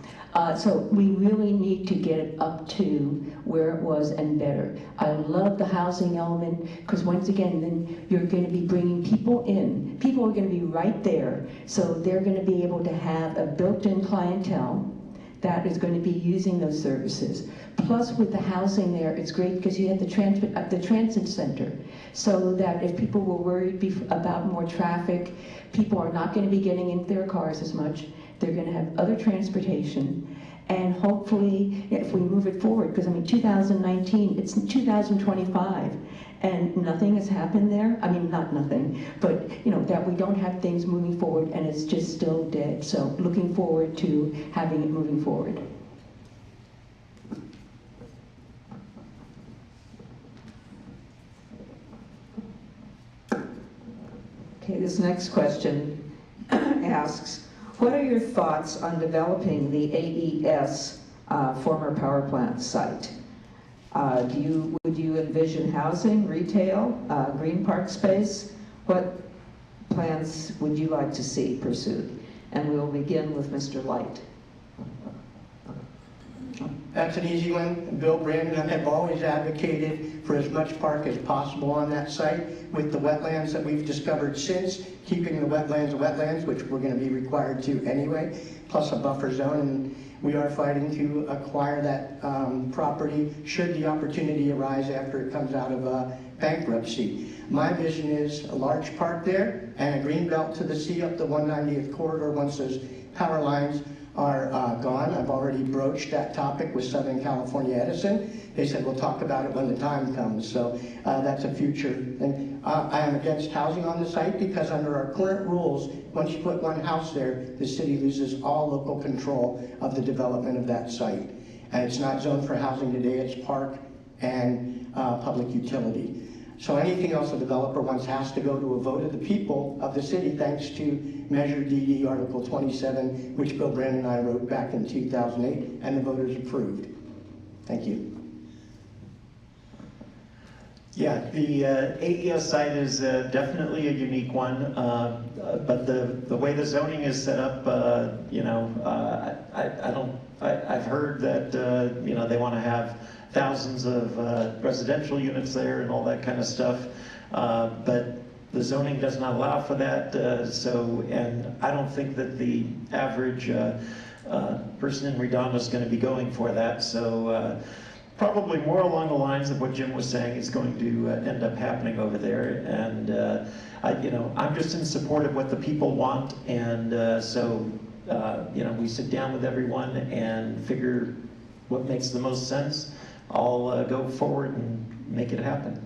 So we really need to get it up to where it was and better. I love the housing element, because once again, then you're going to be bringing people in. People are going to be right there, so they're going to be able to have a built-in clientele that is going to be using those services. Plus, with the housing there, it's great because you have the transit center, so that if people were worried about more traffic, people are not going to be getting into their cars as much. They're going to have other transportation, and hopefully, if we move it forward, because 2019, it's 2025, and nothing has happened there. Not nothing, but that we don't have things moving forward, and it's just still dead. So looking forward to having it moving forward. Okay, this next question asks, what are your thoughts on developing the AES former power plant site? Would you envision housing, retail, green park space? What plans would you like to see pursued? And we will begin with Mr. Light. That's an easy one. Bill, Brandon, I have always advocated for as much park as possible on that site with the wetlands that we've discovered since, keeping the wetlands, which we're going to be required to anyway, plus a buffer zone. And we are fighting to acquire that property should the opportunity arise after it comes out of bankruptcy. My vision is a large park there and a green belt to the sea up the 190th corridor once those power lines are gone. I've already broached that topic with Southern California Edison. They said we'll talk about it when the time comes, so that's a future thing. I am against housing on the site because under our current rules, once you put one house there, the city loses all local control of the development of that site. And it's not zoned for housing today, it's park and public utility. So anything else a developer wants has to go to a vote of the people of the city, thanks to Measure DD Article 27, which Bill Brandon and I wrote back in 2008, and the voters approved. Thank you. Yeah, the AES site is definitely a unique one, but the way the zoning is set up, I've heard that they want to have thousands of residential units there and all that kind of stuff, but the zoning does not allow for that. And I don't think that the average person in Redondo is going to be going for that. So probably more along the lines of what Jim was saying is going to end up happening over there. And I'm just in support of what the people want, and we sit down with everyone and figure what makes the most sense. I'll go forward and make it happen.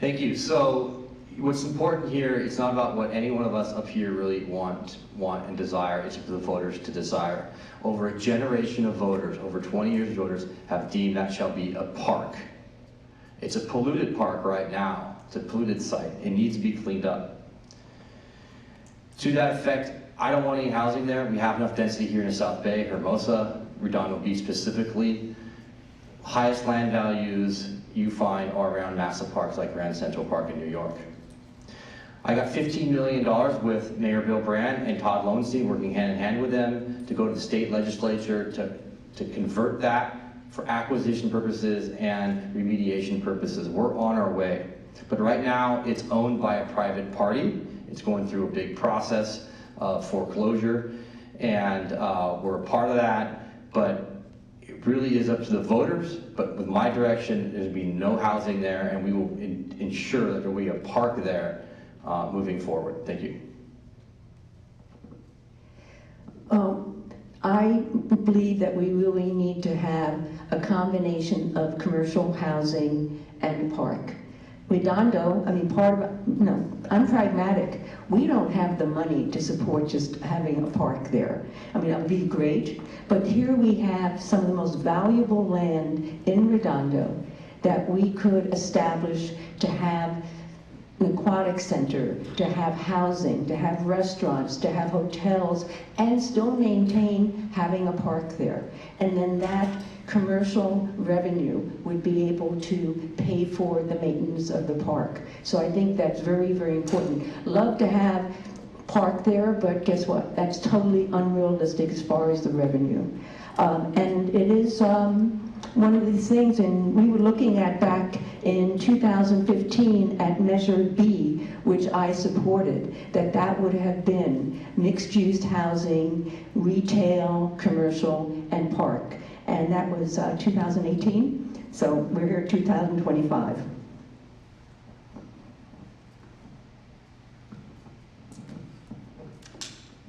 Thank you. So what's important here, it's not about what any one of us up here really want and desire, it's for the voters to desire. Over a generation of voters, over 20 years of voters, have deemed that shall be a park. It's a polluted park right now. It's a polluted site. It needs to be cleaned up. To that effect, I don't want any housing there. We have enough density here in the South Bay, Hermosa, Redondo Beach specifically. Highest land values you find are around massive parks like Grand Central Park in New York. I got $15 million with Mayor Bill Brand and Todd Lowenstein, working hand in hand with them to go to the state legislature to convert that for acquisition purposes and remediation purposes. We're on our way. But right now, it's owned by a private party. It's going through a big process of foreclosure, and we're a part of that, but it really is up to the voters. But with my direction, there's be no housing there, and we will ensure that there will be a park there moving forward. Thank you. I believe that we really need to have a combination of commercial housing and park. Redondo, I mean, I'm pragmatic. We don't have the money to support just having a park there. I mean, that would be great, but here we have some of the most valuable land in Redondo that we could establish to have an aquatic center, to have housing, to have restaurants, to have hotels, and still maintain having a park there. And then that commercial revenue would be able to pay for the maintenance of the park. So I think that's very, very important. Love to have park there, but guess what? That's totally unrealistic as far as the revenue. And it is one of these things, and we were looking at back in 2015 at Measure B, which I supported, that would have been mixed-use housing, retail, commercial, and park. And that was 2018, so we're here 2025.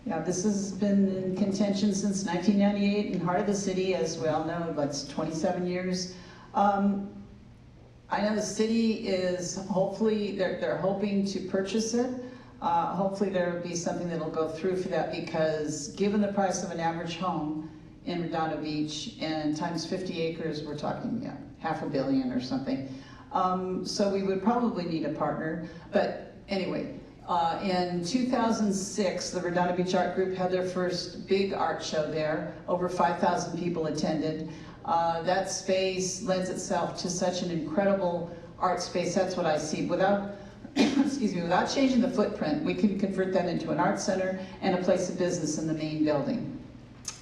Yeah, this has been in contention since 1998 in heart of the city, as we all know, that's 27 years. I know the city is hopefully, they're hoping to purchase it. Hopefully there will be something that'll go through for that, because given the price of an average home in Redondo Beach and times 50 acres, we're talking $500 million or something. So we would probably need a partner, but anyway. In 2006, the Redondo Beach Art Group had their first big art show there. Over 5,000 people attended. That space lends itself to such an incredible art space. That's what I see. Without, excuse me, without changing the footprint, we can convert that into an art center and a place of business in the main building.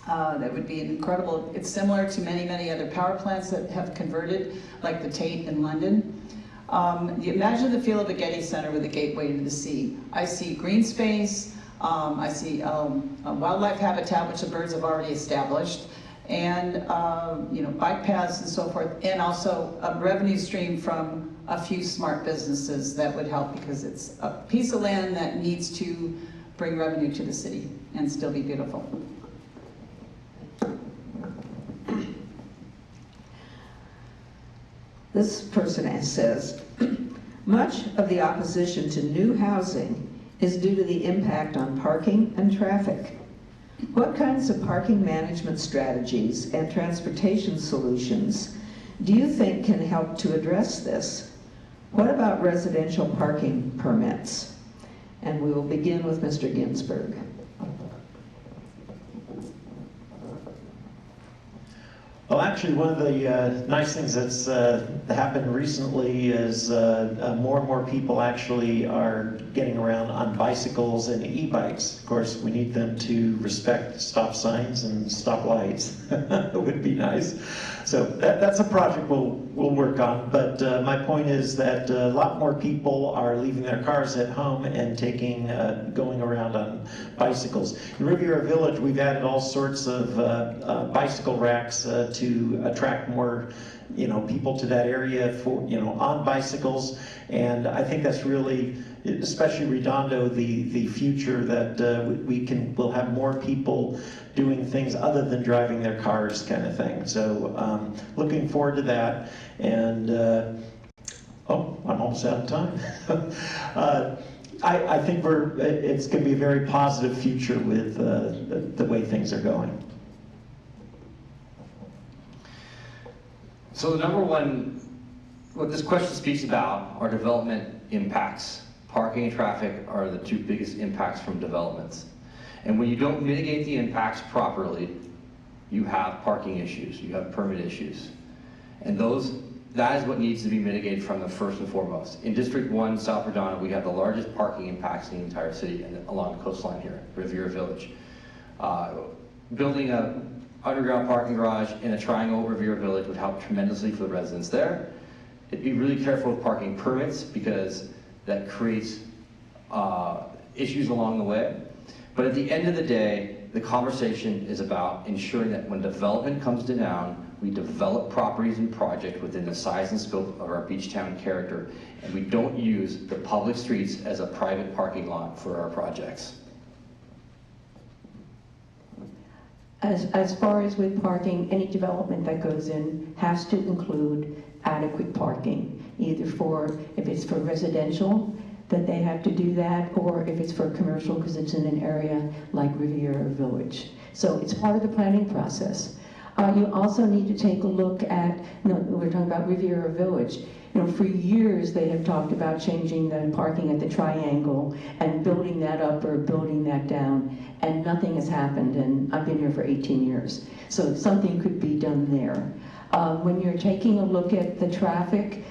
That would be an incredible, it's similar to many, many other power plants that have converted, like the Tate in London. Imagine the feel of a Getty Center with a gateway to the sea. I see green space, I see a wildlife habitat, which the birds have already established, and bike paths and so forth, and also a revenue stream from a few smart businesses that would help, because it's a piece of land that needs to bring revenue to the city and still be beautiful. This person says, much of the opposition to new housing is due to the impact on parking and traffic. What kinds of parking management strategies and transportation solutions do you think can help to address this? What about residential parking permits? And we will begin with Mr. Ginsburg. Well, actually, one of the nice things that's happened recently is more and more people actually are getting around on bicycles and e-bikes. Of course, we need them to respect stop signs and stop lights. It would be nice. So that's a project we'll work on. But my point is that a lot more people are leaving their cars at home and going around on bicycles. In Riviera Village, we've added all sorts of bicycle racks to attract more people to that area for on bicycles, and I think that's really, especially Redondo, the future, that we'll have more people doing things other than driving their cars, kind of thing. So looking forward to that, and I'm almost out of time. I think it's going to be a very positive future with the way things are going. So the number one, what this question speaks about are development impacts. Parking and traffic are the two biggest impacts from developments. And when you don't mitigate the impacts properly, you have parking issues, you have permit issues. And that is what needs to be mitigated from the first and foremost. In District 1, South Redondo, we have the largest parking impacts in the entire city and along the coastline here, Riviera Village. Building a underground parking garage in a triangle Riviera Village would help tremendously for the residents there. It'd be really careful with parking permits, because that creates issues along the way. But at the end of the day, The conversation is about ensuring that when development comes to town, we develop properties and projects within the size and scope of our beach town character, and we don't use the public streets as a private parking lot for our projects. As far as with parking, any development that goes in has to include adequate parking, either for, if it's for residential, that they have to do that, or if it's for commercial, because it's in an area like Riviera Village. So it's part of the planning process. You also need to take a look at, we're talking about Riviera Village. For years they have talked about changing the parking at the triangle and building that up or building that down, and nothing has happened, and I've been here for 18 years. So something could be done there. When you're taking a look at the traffic,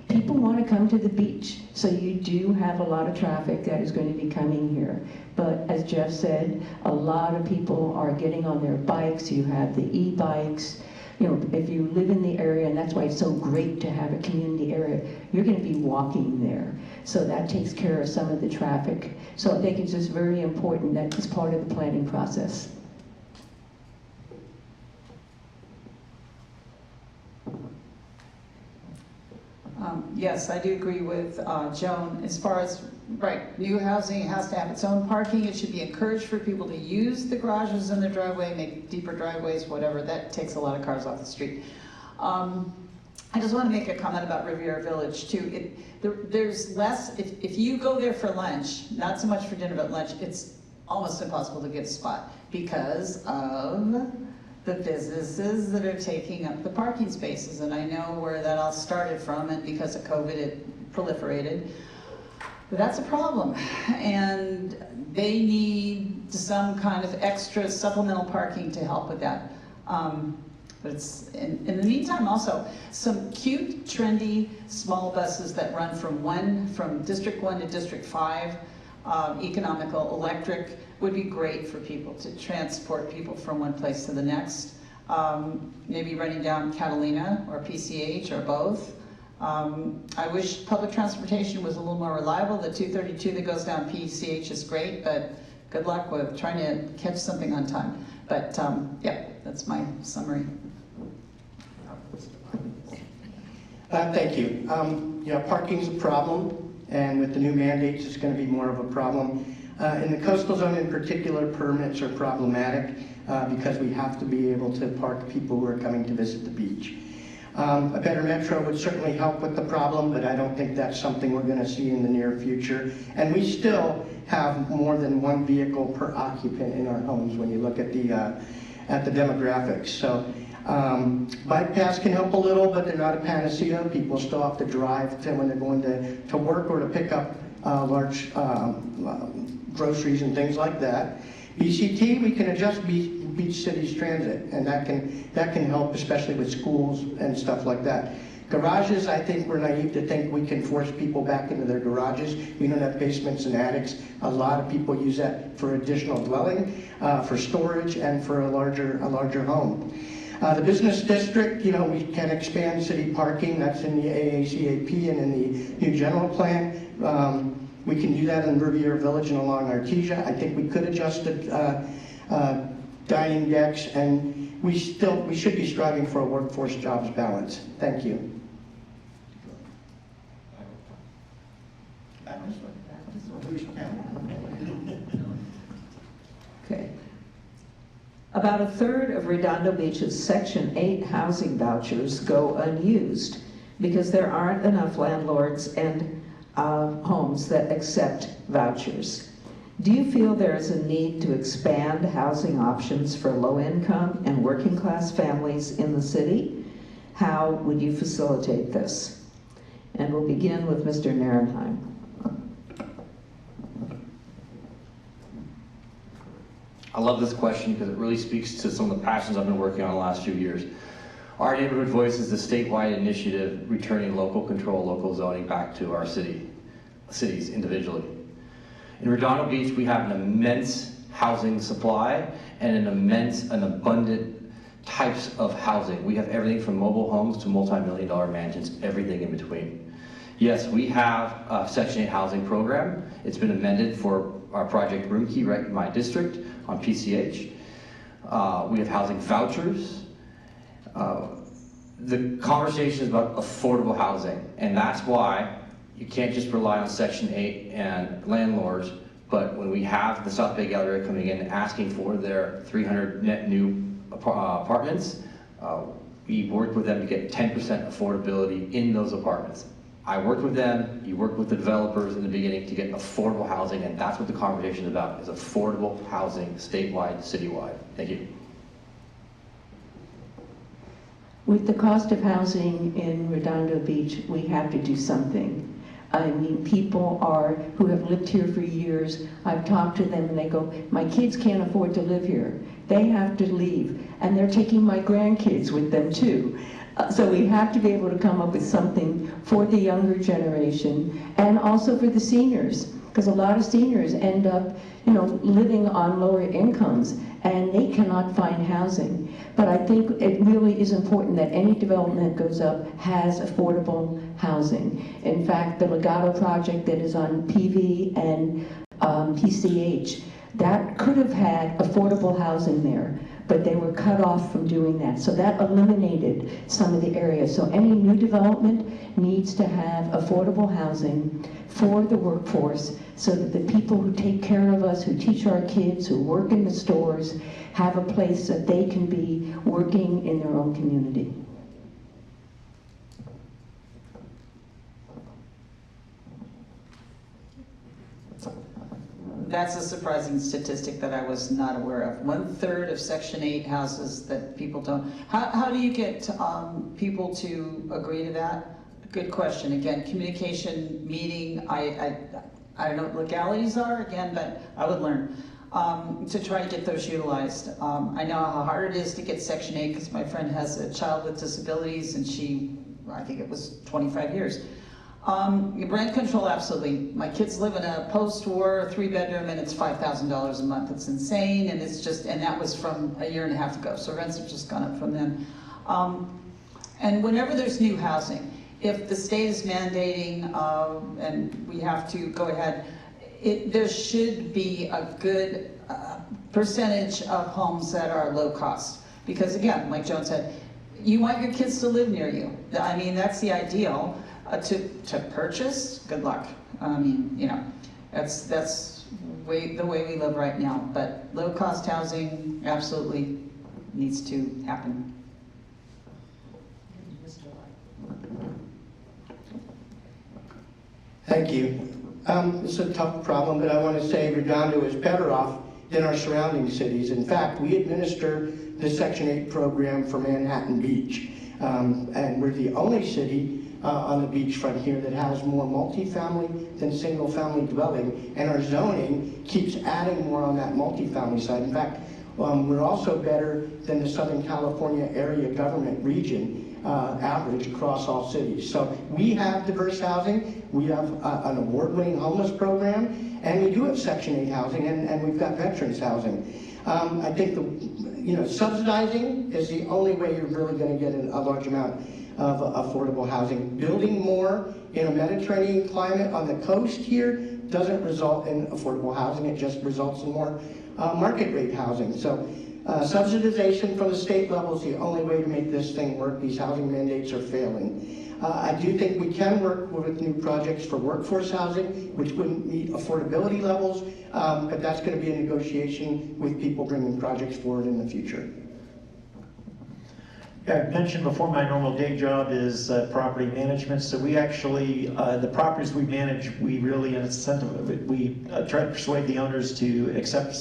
people want to come to the beach, so you do have a lot of traffic that is going to be coming here. But as Jeff said, a lot of people are getting on their bikes. You have the e-bikes. If you live in the area, and that's why it's so great to have a community area, you're going to be walking there. So that takes care of some of the traffic. So I think it's just very important that it's part of the planning process. Yes, I do agree with Joan. As far as, right, new housing has to have its own parking. It should be encouraged for people to use the garages in their driveway, make deeper driveways, whatever. That takes a lot of cars off the street. I just want to make a comment about Riviera Village too. There's less, if you go there for lunch, not so much for dinner, but lunch, it's almost impossible to get a spot because of the businesses that are taking up the parking spaces. And I know where that all started from, and because of COVID it proliferated. But that's a problem. And they need some kind of extra supplemental parking to help with that. But it's, in the meantime also, some cute, trendy, small buses that run from District 1 to District 5, economical, electric, would be great for people to transport people from one place to the next. Maybe running down Catalina or PCH or both. I wish public transportation was a little more reliable. The 232 that goes down PCH is great, but good luck with trying to catch something on time. But yeah, that's my summary. Thank you. Yeah, parking's a problem, and with the new mandates, it's going to be more of a problem. In the coastal zone in particular, permits are problematic because we have to be able to park people who are coming to visit the beach. A better metro would certainly help with the problem, but I don't think that's something we're going to see in the near future. And we still have more than one vehicle per occupant in our homes when you look at the demographics. So bike paths can help a little, but they're not a panacea. People still have to drive when they're going to work or to pick up large groceries and things like that. BCT, we can adjust Beach Cities Transit, and that can help, especially with schools and stuff like that. Garages, I think we're naive to think we can force people back into their garages. We don't have basements and attics. A lot of people use that for additional dwelling, for storage, and for a larger home. The business district, we can expand city parking. That's in the AACAP and in the new general plan. We can do that in Riviera Village and along Artesia. I think we could adjust the dining decks, and we should be striving for a workforce jobs balance. Thank you. Okay. About a third of Redondo Beach's Section 8 housing vouchers go unused because there aren't enough landlords and homes that accept vouchers. Do you feel there is a need to expand housing options for low-income and working-class families in the city? How would you facilitate this? And we'll begin with Mr. Narenheim. I love this question because it really speaks to some of the passions I've been working on the last few years. Our Neighborhood Voice is a statewide initiative returning local control, local zoning back to our cities individually. In Redondo Beach, we have an immense housing supply and an abundant types of housing. We have everything from mobile homes to multi-million-dollar mansions, everything in between. Yes, we have a Section 8 housing program. It's been amended for our Project Roomkey right in my district on PCH. We have housing vouchers. The conversation is about affordable housing, and that's why you can't just rely on Section 8 and landlords, but when we have the South Bay Galleria coming in asking for their 300 net new apartments, we worked with them to get 10% affordability in those apartments. I worked with them, you worked with the developers in the beginning to get affordable housing, and that's what the conversation is about, is affordable housing statewide, citywide. Thank you. With the cost of housing in Redondo Beach, we have to do something. I mean, people who have lived here for years, I've talked to them and they go, my kids can't afford to live here. They have to leave, and they're taking my grandkids with them too. So we have to be able to come up with something for the younger generation and also for the seniors, because a lot of seniors end up, living on lower incomes and they cannot find housing. But I think it really is important that any development that goes up has affordable housing. In fact, the Legato project that is on PV and PCH, that could have had affordable housing there, but they were cut off from doing that. So that eliminated some of the areas. So any new development needs to have affordable housing for the workforce so that the people who take care of us, who teach our kids, who work in the stores, have a place that they can be working in their own community. That's a surprising statistic that I was not aware of. 1/3 of Section 8 houses that people don't. How do you get people to agree to that? Good question. Again, communication, meeting. I don't know what legalities are again, but I would learn to try to get those utilized. I know how hard it is to get Section 8 because my friend has a child with disabilities, and I think it was 25 years. Rent control, absolutely. My kids live in a post-war 3-bedroom and it's $5,000 a month. It's insane, and and that was from a year and a half ago. So rents have just gone up from then. And whenever there's new housing, if the state is mandating and we have to go ahead, there should be a good percentage of homes that are low cost. Because again, like Joan said, you want your kids to live near you. I mean, that's the ideal. To purchase, good luck. I mean, that's the way we live right now. But low-cost housing absolutely needs to happen. Thank you. It's a tough problem, but I want to say Redondo is better off than our surrounding cities. In fact, we administer the Section 8 program for Manhattan Beach. And we're the only city on the beachfront here that has more multifamily than single-family dwelling, and our zoning keeps adding more on that multifamily side. In fact, we're also better than the Southern California area government region average across all cities. So we have diverse housing, we have an award-winning homeless program, and we do have Section 8 housing, and we've got veterans housing. I think subsidizing is the only way you're really going to get a large amount of affordable housing. Building more in a Mediterranean climate on the coast here doesn't result in affordable housing, it just results in more market rate housing. So subsidization from the state level is the only way to make this thing work. These housing mandates are failing. I do think we can work with new projects for workforce housing, which wouldn't meet affordability levels, but that's going to be a negotiation with people bringing projects forward in the future. I mentioned before, my normal day job is property management. So we actually, the properties we manage, we really we try to persuade the owners to accept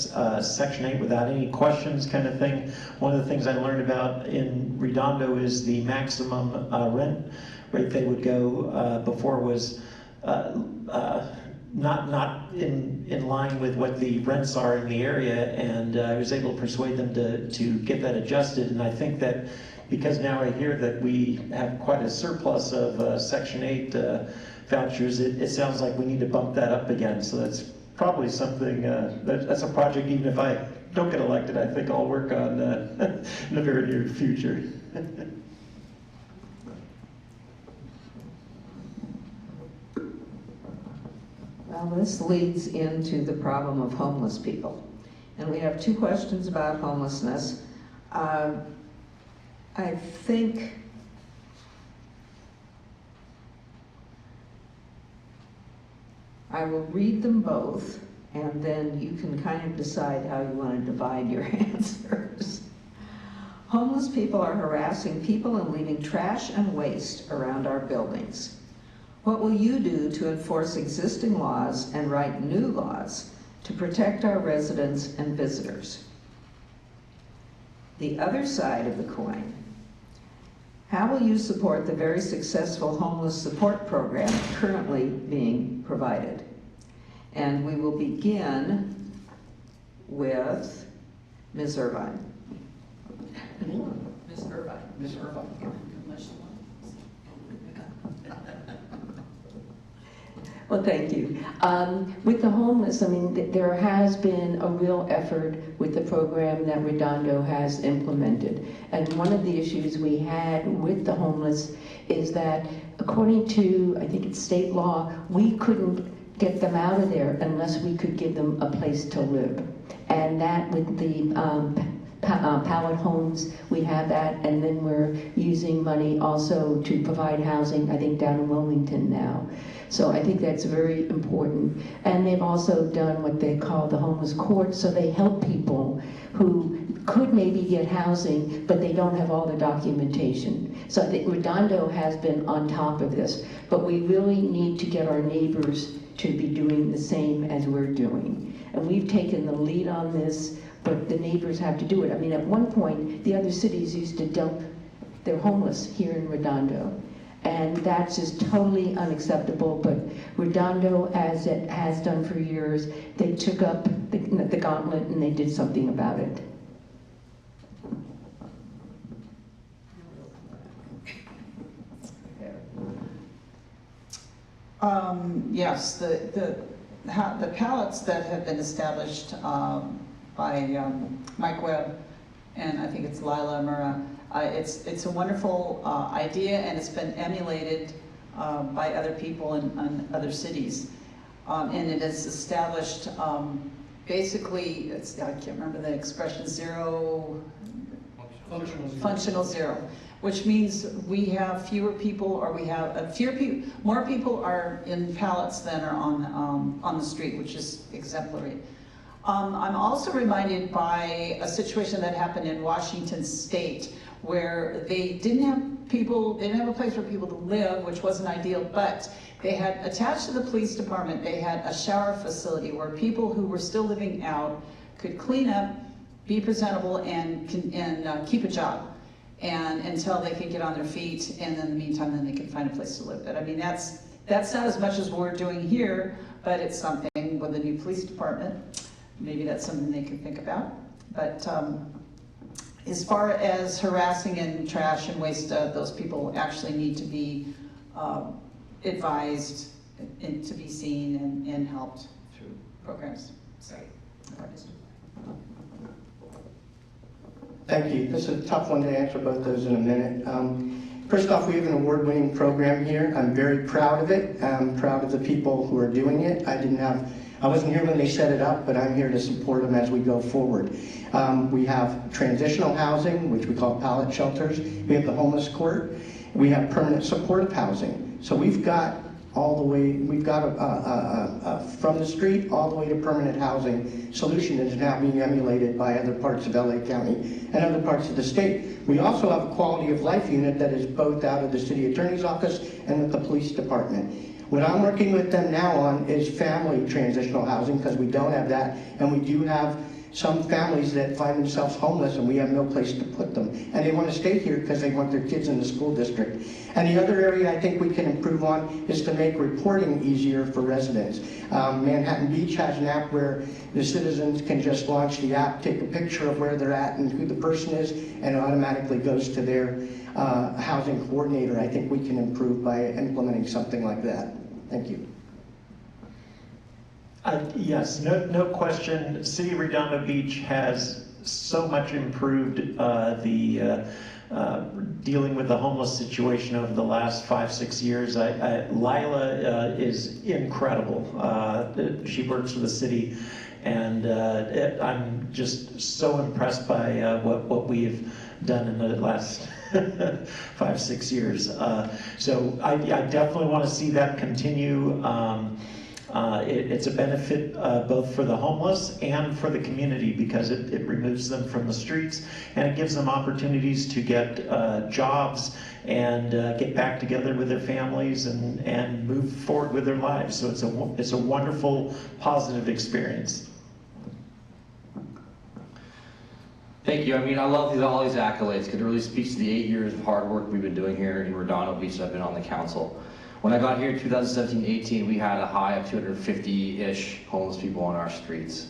Section 8 without any questions, kind of thing. One of the things I learned about in Redondo is the maximum rent rate they would go before was not in line with what the rents are in the area, and I was able to persuade them to get that adjusted. And I think that because now I hear that we have quite a surplus of Section 8 vouchers, it sounds like we need to bump that up again. So that's probably something, that's a project, even if I don't get elected, I think I'll work on in the very near future. Now, this leads into the problem of homeless people. And we have two questions about homelessness. I think I will read them both, and then you can kind of decide how you want to divide your answers. Homeless people are harassing people and leaving trash and waste around our buildings. What will you do to enforce existing laws and write new laws to protect our residents and visitors? The other side of the coin, how will you support the very successful homeless support program currently being provided? And we will begin with Ms. Irvine. Ms. Irvine. Ms. Irvine. Well, thank you. With the homeless, I mean, there has been a real effort with the program that Redondo has implemented. And one of the issues we had with the homeless is that according to, I think it's state law, we couldn't get them out of there unless we could give them a place to live. And that with the pallet homes, we have that, and then we're using money also to provide housing, I think, down in Wilmington now. So I think that's very important. And they've also done what they call the homeless court, so they help people who could maybe get housing, but they don't have all the documentation. So I think Redondo has been on top of this, but we really need to get our neighbors to be doing the same as we're doing. And we've taken the lead on this, but the neighbors have to do it. I mean, at one point, the other cities used to dump their homeless here in Redondo. And that's just totally unacceptable, but Redondo, as it has done for years, they took up the gauntlet and they did something about it. Yes, the pallets that have been established by Mike Webb, and I think it's Lila Murrah, it's a wonderful idea, and it's been emulated by other people in other cities. And it has established, basically, I can't remember the expression, functional zero, which means we have fewer people, or we have more people are in pallets than are on the street, which is exemplary. I'm also reminded by a situation that happened in Washington State, where they didn't have a place for people to live, which wasn't ideal, but they had attached to the police department, they had a shower facility where people who were still living out could clean up, be presentable, and keep a job, and until they could get on their feet, and in the meantime, then they could find a place to live. But I mean, that's not as much as we're doing here, but it's something with the new police department. Maybe that's something they can think about. But as far as harassing and trash and waste, those people actually need to be advised and to be seen and helped through programs. So, Thank you. This is a tough one to answer both those in a minute. First off, we have an award-winning program here. I'm very proud of it. I'm proud of the people who are doing it. I wasn't here when they set it up, but I'm here to support them as we go forward. We have transitional housing, which we call pallet shelters. We have the homeless court. We have permanent supportive housing. So we've got from the street all the way to permanent housing solution that is now being emulated by other parts of LA County and other parts of the state. We also have a quality of life unit that is both out of the city attorney's office and with the police department. What I'm working with them now on is family transitional housing, because we don't have that, and we do have some families that find themselves homeless and we have no place to put them. And they want to stay here because they want their kids in the school district. And the other area I think we can improve on is to make reporting easier for residents. Manhattan Beach has an app where the citizens can just launch the app, take a picture of where they're at and who the person is, and it automatically goes to their housing coordinator. I think we can improve by implementing something like that. Thank you. Yes, no question. City of Redondo Beach has so much improved the dealing with the homeless situation over the last 5-6 years. Lila is incredible. She works for the city, and I'm just so impressed by what we've done in the last 5-6 years. So I definitely want to see that continue. It's a benefit both for the homeless and for the community, because it removes them from the streets, and it gives them opportunities to get jobs and get back together with their families and move forward with their lives. So it's a wonderful, positive experience. Thank you. I mean, I love all these accolades, because it really speaks to the 8 years of hard work we've been doing here in Redondo Beach that I've been on the council. When I got here in 2017-18, we had a high of 250-ish homeless people on our streets.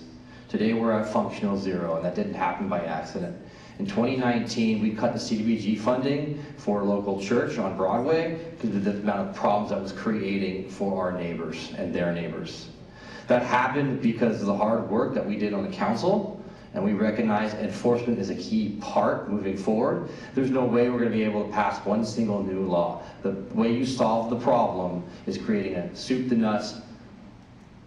Today we're at functional 0, and that didn't happen by accident. In 2019, we cut the CDBG funding for a local church on Broadway because of the amount of problems that was creating for our neighbors and their neighbors. That happened because of the hard work that we did on the council, and we recognize enforcement is a key part moving forward. There's no way we're going to be able to pass one single new law. The way you solve the problem is creating a soup to nuts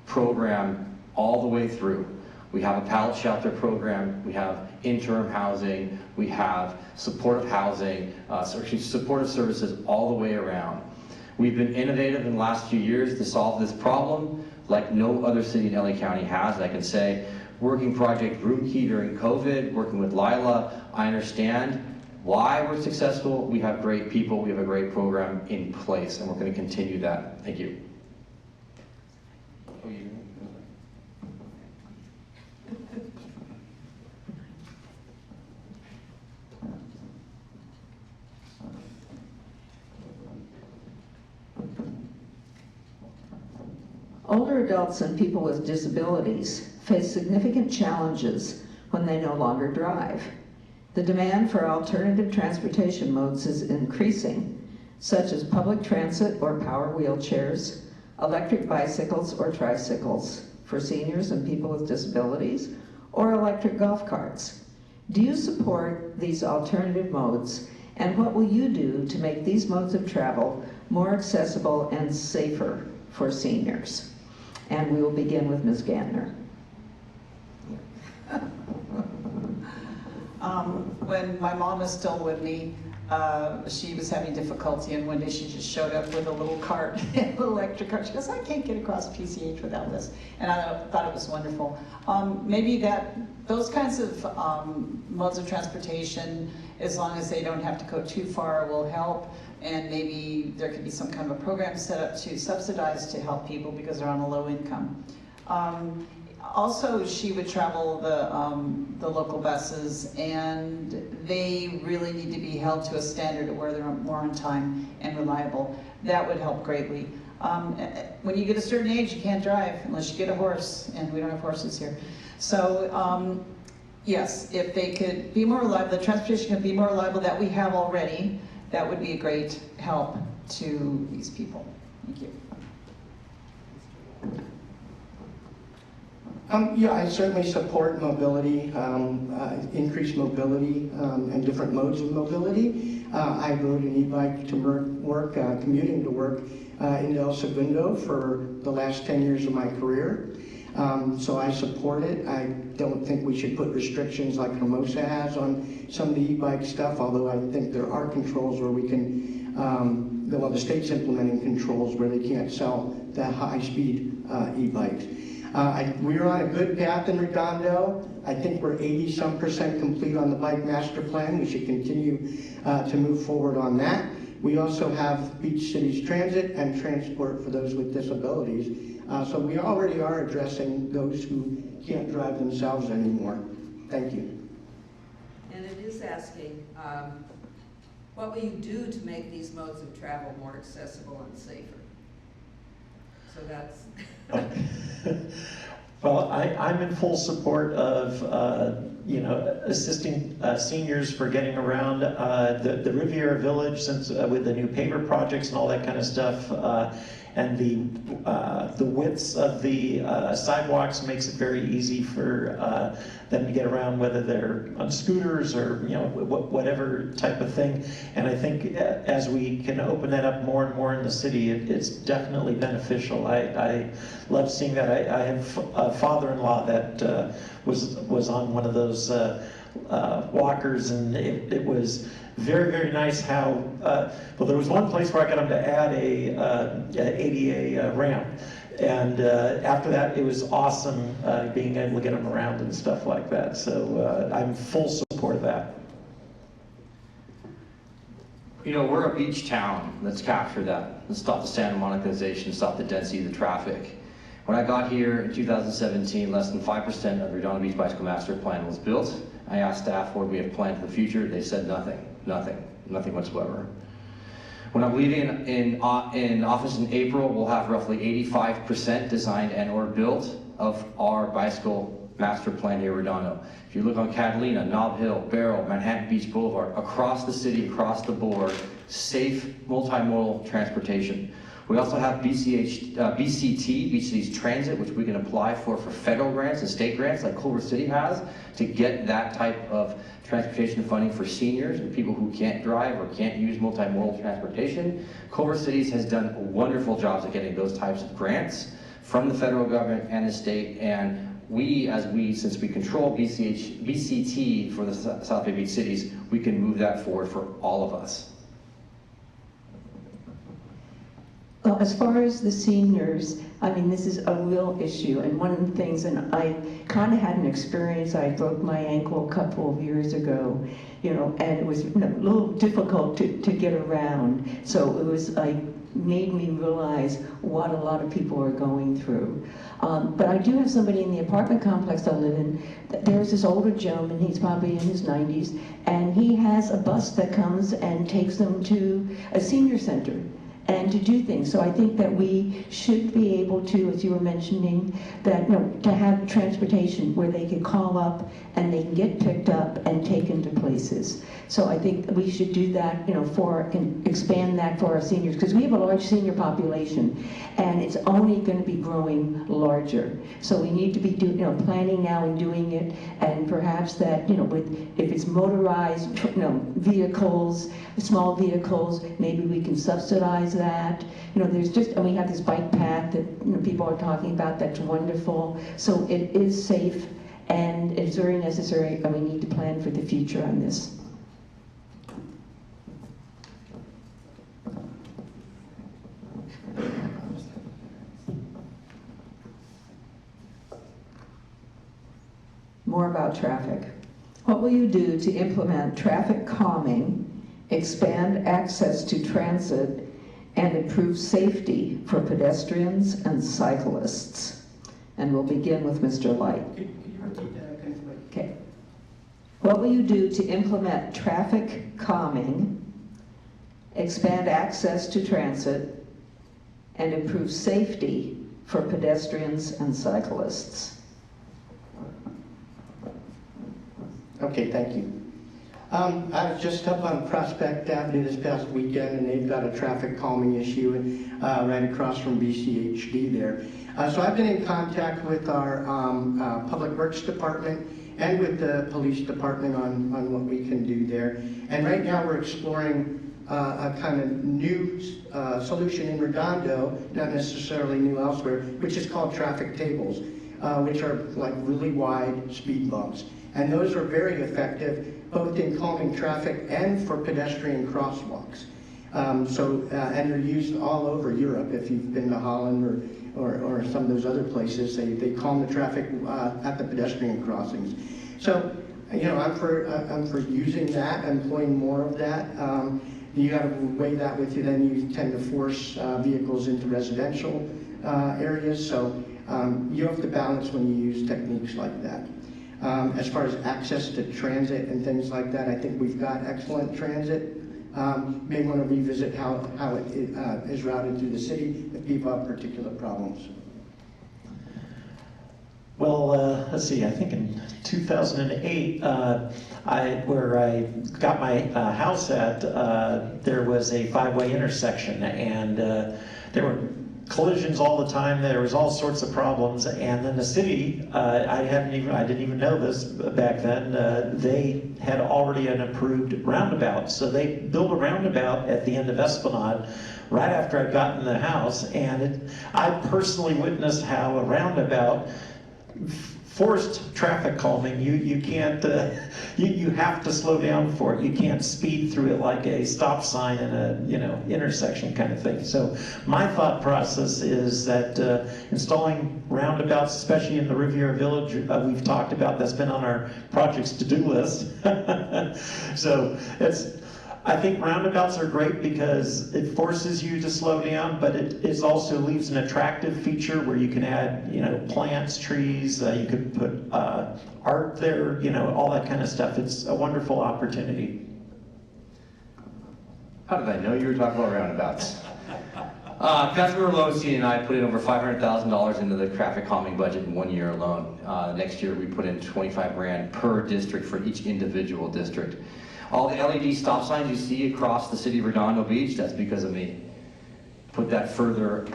program all the way through. We have a pallet shelter program, we have interim housing, we have supportive housing, supportive services all the way around. We've been innovative in the last few years to solve this problem like no other city in LA County has. And I can say, working Project Room Key during COVID, working with Lila, I understand why we're successful. We have great people, we have a great program in place, and we're going to continue that. Thank you. Older adults and people with disabilities face significant challenges when they no longer drive. The demand for alternative transportation modes is increasing, such as public transit or power wheelchairs, electric bicycles or tricycles for seniors and people with disabilities, or electric golf carts. Do you support these alternative modes, and what will you do to make these modes of travel more accessible and safer for seniors? And we will begin with Ms. Gantner. When my mom was still with me, she was having difficulty, and one day she just showed up with a little cart, a little electric cart. She goes, I can't get across PCH without this. And I thought it was wonderful. Maybe those kinds of modes of transportation, as long as they don't have to go too far, will help. And maybe there could be some kind of a program set up to subsidize to help people because they're on a low income. Also, she would travel the local buses, and they really need to be held to a standard where they're more on time and reliable. That would help greatly. When you get a certain age, you can't drive unless you get a horse, and we don't have horses here. So, yes, if they could be more reliable, the transportation could be more reliable that we have already, that would be a great help to these people. Thank you. Yeah, I certainly support mobility, increased mobility, and different modes of mobility. I rode an e-bike to work, commuting to work in El Segundo for the last 10 years of my career. So I support it. I don't think we should put restrictions like Hermosa has on some of the e-bike stuff, although I think there are controls where we can, well, the state's implementing controls where they can't sell the high-speed e-bikes. We're on a good path in Redondo. I think we're 80-some% complete on the bike master plan. We should continue to move forward on that. We also have Beach Cities Transit and transport for those with disabilities. So we already are addressing those who can't drive themselves anymore. Thank you. And it is asking, what will you do to make these modes of travel more accessible and safer? So that's... Well, I'm in full support of assisting seniors for getting around the Riviera Village, since with the new paver projects and all that kind of stuff, and the widths of the sidewalks makes it very easy for them to get around, whether they're on scooters or whatever type of thing. And I think as we can open that up more and more in the city, it's definitely beneficial. I love seeing that. I have a father-in-law that was on one of those walkers, and it was very, very nice how, well, there was one place where I got him to add a ADA ramp. And after that, it was awesome being able to get them around and stuff like that. So I'm full support of that. You know, we're a beach town. Let's capture that. Let's stop the Santa Monicization, stop the density of the traffic. When I got here in 2017, less than 5% of the Redondo Beach Bicycle Master Plan was built. I asked staff what we have planned for the future. They said nothing whatsoever. When I'm leaving in office in April, we'll have roughly 85% designed and or built of our bicycle master plan here in Redondo. If you look on Catalina, Nob Hill, Barrel, Manhattan Beach Boulevard, across the city, across the board, safe multimodal transportation. We also have BCT, Beach Cities Transit, which we can apply for federal grants and state grants like Culver City has to get that type of transportation funding for seniors and people who can't drive or can't use multimodal transportation. Culver Cities has done wonderful jobs at getting those types of grants from the federal government and the state, and since we control BCT for the South Bay Beach cities, we can move that forward for all of us. Well, as far as the seniors, I mean, this is a real issue, and one of the things, and I kind of had an experience, I broke my ankle a couple of years ago, and it was a little difficult to get around, so it was like, made me realize what a lot of people are going through. But I do have somebody in the apartment complex I live in. There's this older gentleman, he's probably in his 90s, and he has a bus that comes and takes them to a senior center and to do things. So I think that we should be able to, as you were mentioning, that to have transportation where they can call up and they can get picked up and taken to places. So I think we should do that, and expand that for our seniors, because we have a large senior population, and it's only going to be growing larger. So we need to be planning now and doing it, and perhaps that, if it's motorized, vehicles, small vehicles, maybe we can subsidize that. And we have this bike path that people are talking about. That's wonderful. So it is safe, and it's very necessary, and we need to plan for the future on this. More about traffic. What will you do to implement traffic calming, expand access to transit, and improve safety for pedestrians and cyclists? And we'll begin with Mr. Light. Could you repeat that? Okay. What will you do to implement traffic calming, expand access to transit, and improve safety for pedestrians and cyclists? Okay, thank you. I was just up on Prospect Avenue this past weekend, and they've got a traffic calming issue right across from BCHD there. So I've been in contact with our Public Works Department and with the Police Department on what we can do there. And right now we're exploring a kind of new solution in Redondo, not necessarily new elsewhere, which is called traffic tables, which are like really wide speed bumps. And those are very effective, both in calming traffic and for pedestrian crosswalks. And they're used all over Europe. If you've been to Holland or some of those other places, they calm the traffic at the pedestrian crossings. So, I'm for using that, employing more of that. You got to weigh that with you. Then you tend to force vehicles into residential areas. So you have to balance when you use techniques like that. As far as access to transit and things like that, I think we've got excellent transit. May want to revisit how it is routed through the city if people have particular problems. Well, let's see, I think in 2008, where I got my house at, there was a 5-way intersection, and there were collisions all the time. There was all sorts of problems, and then the city, I didn't even know this back then. They had already an approved roundabout, so they built a roundabout at the end of Esplanade right after I'd gotten the house, and I personally witnessed how a roundabout forced traffic calming. You can't, you have to slow down for it. You can't speed through it like a stop sign in a intersection kind of thing. So my thought process is that installing roundabouts, especially in the Riviera Village, we've talked about, that's been on our projects to-do list. So I think roundabouts are great because it forces you to slow down, but it also leaves an attractive feature where you can add, plants, trees, you could put art there, all that kind of stuff. It's a wonderful opportunity. How did I know you were talking about roundabouts? Councilmember Lowenstein and I put in over $500,000 into the traffic calming budget in 1 year alone. Next year we put in 25 grand per district for each individual district. All the LED stop signs you see across the city of Redondo Beach, that's because of me. Put that further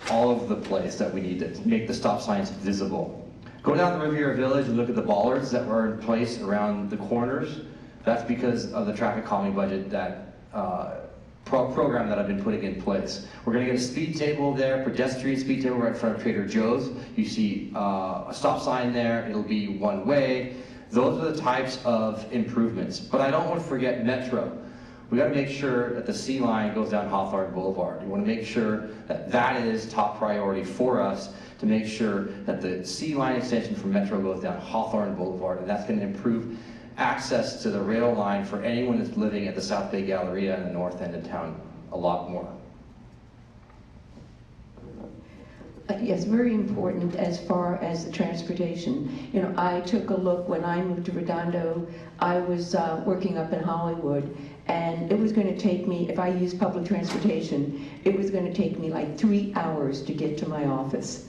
all over the place that we need to make the stop signs visible. Go down the Riviera Village and look at the bollards that were in place around the corners. That's because of the traffic calming budget, that program that I've been putting in place. We're gonna get a speed table there, pedestrian speed table right in front of Trader Joe's. You see a stop sign there, it'll be one way. Those are the types of improvements. But I don't want to forget Metro. We got to make sure that the C line goes down Hawthorne Boulevard. We want to make sure that that is top priority for us, to make sure that the C line extension from Metro goes down Hawthorne Boulevard, and that's going to improve access to the rail line for anyone that's living at the South Bay Galleria and the north end of town a lot more. Yes, very important as far as the transportation. I took a look when I moved to Redondo. I was working up in Hollywood, and it was going to take me, if I used public transportation, it was going to take me like 3 hours to get to my office.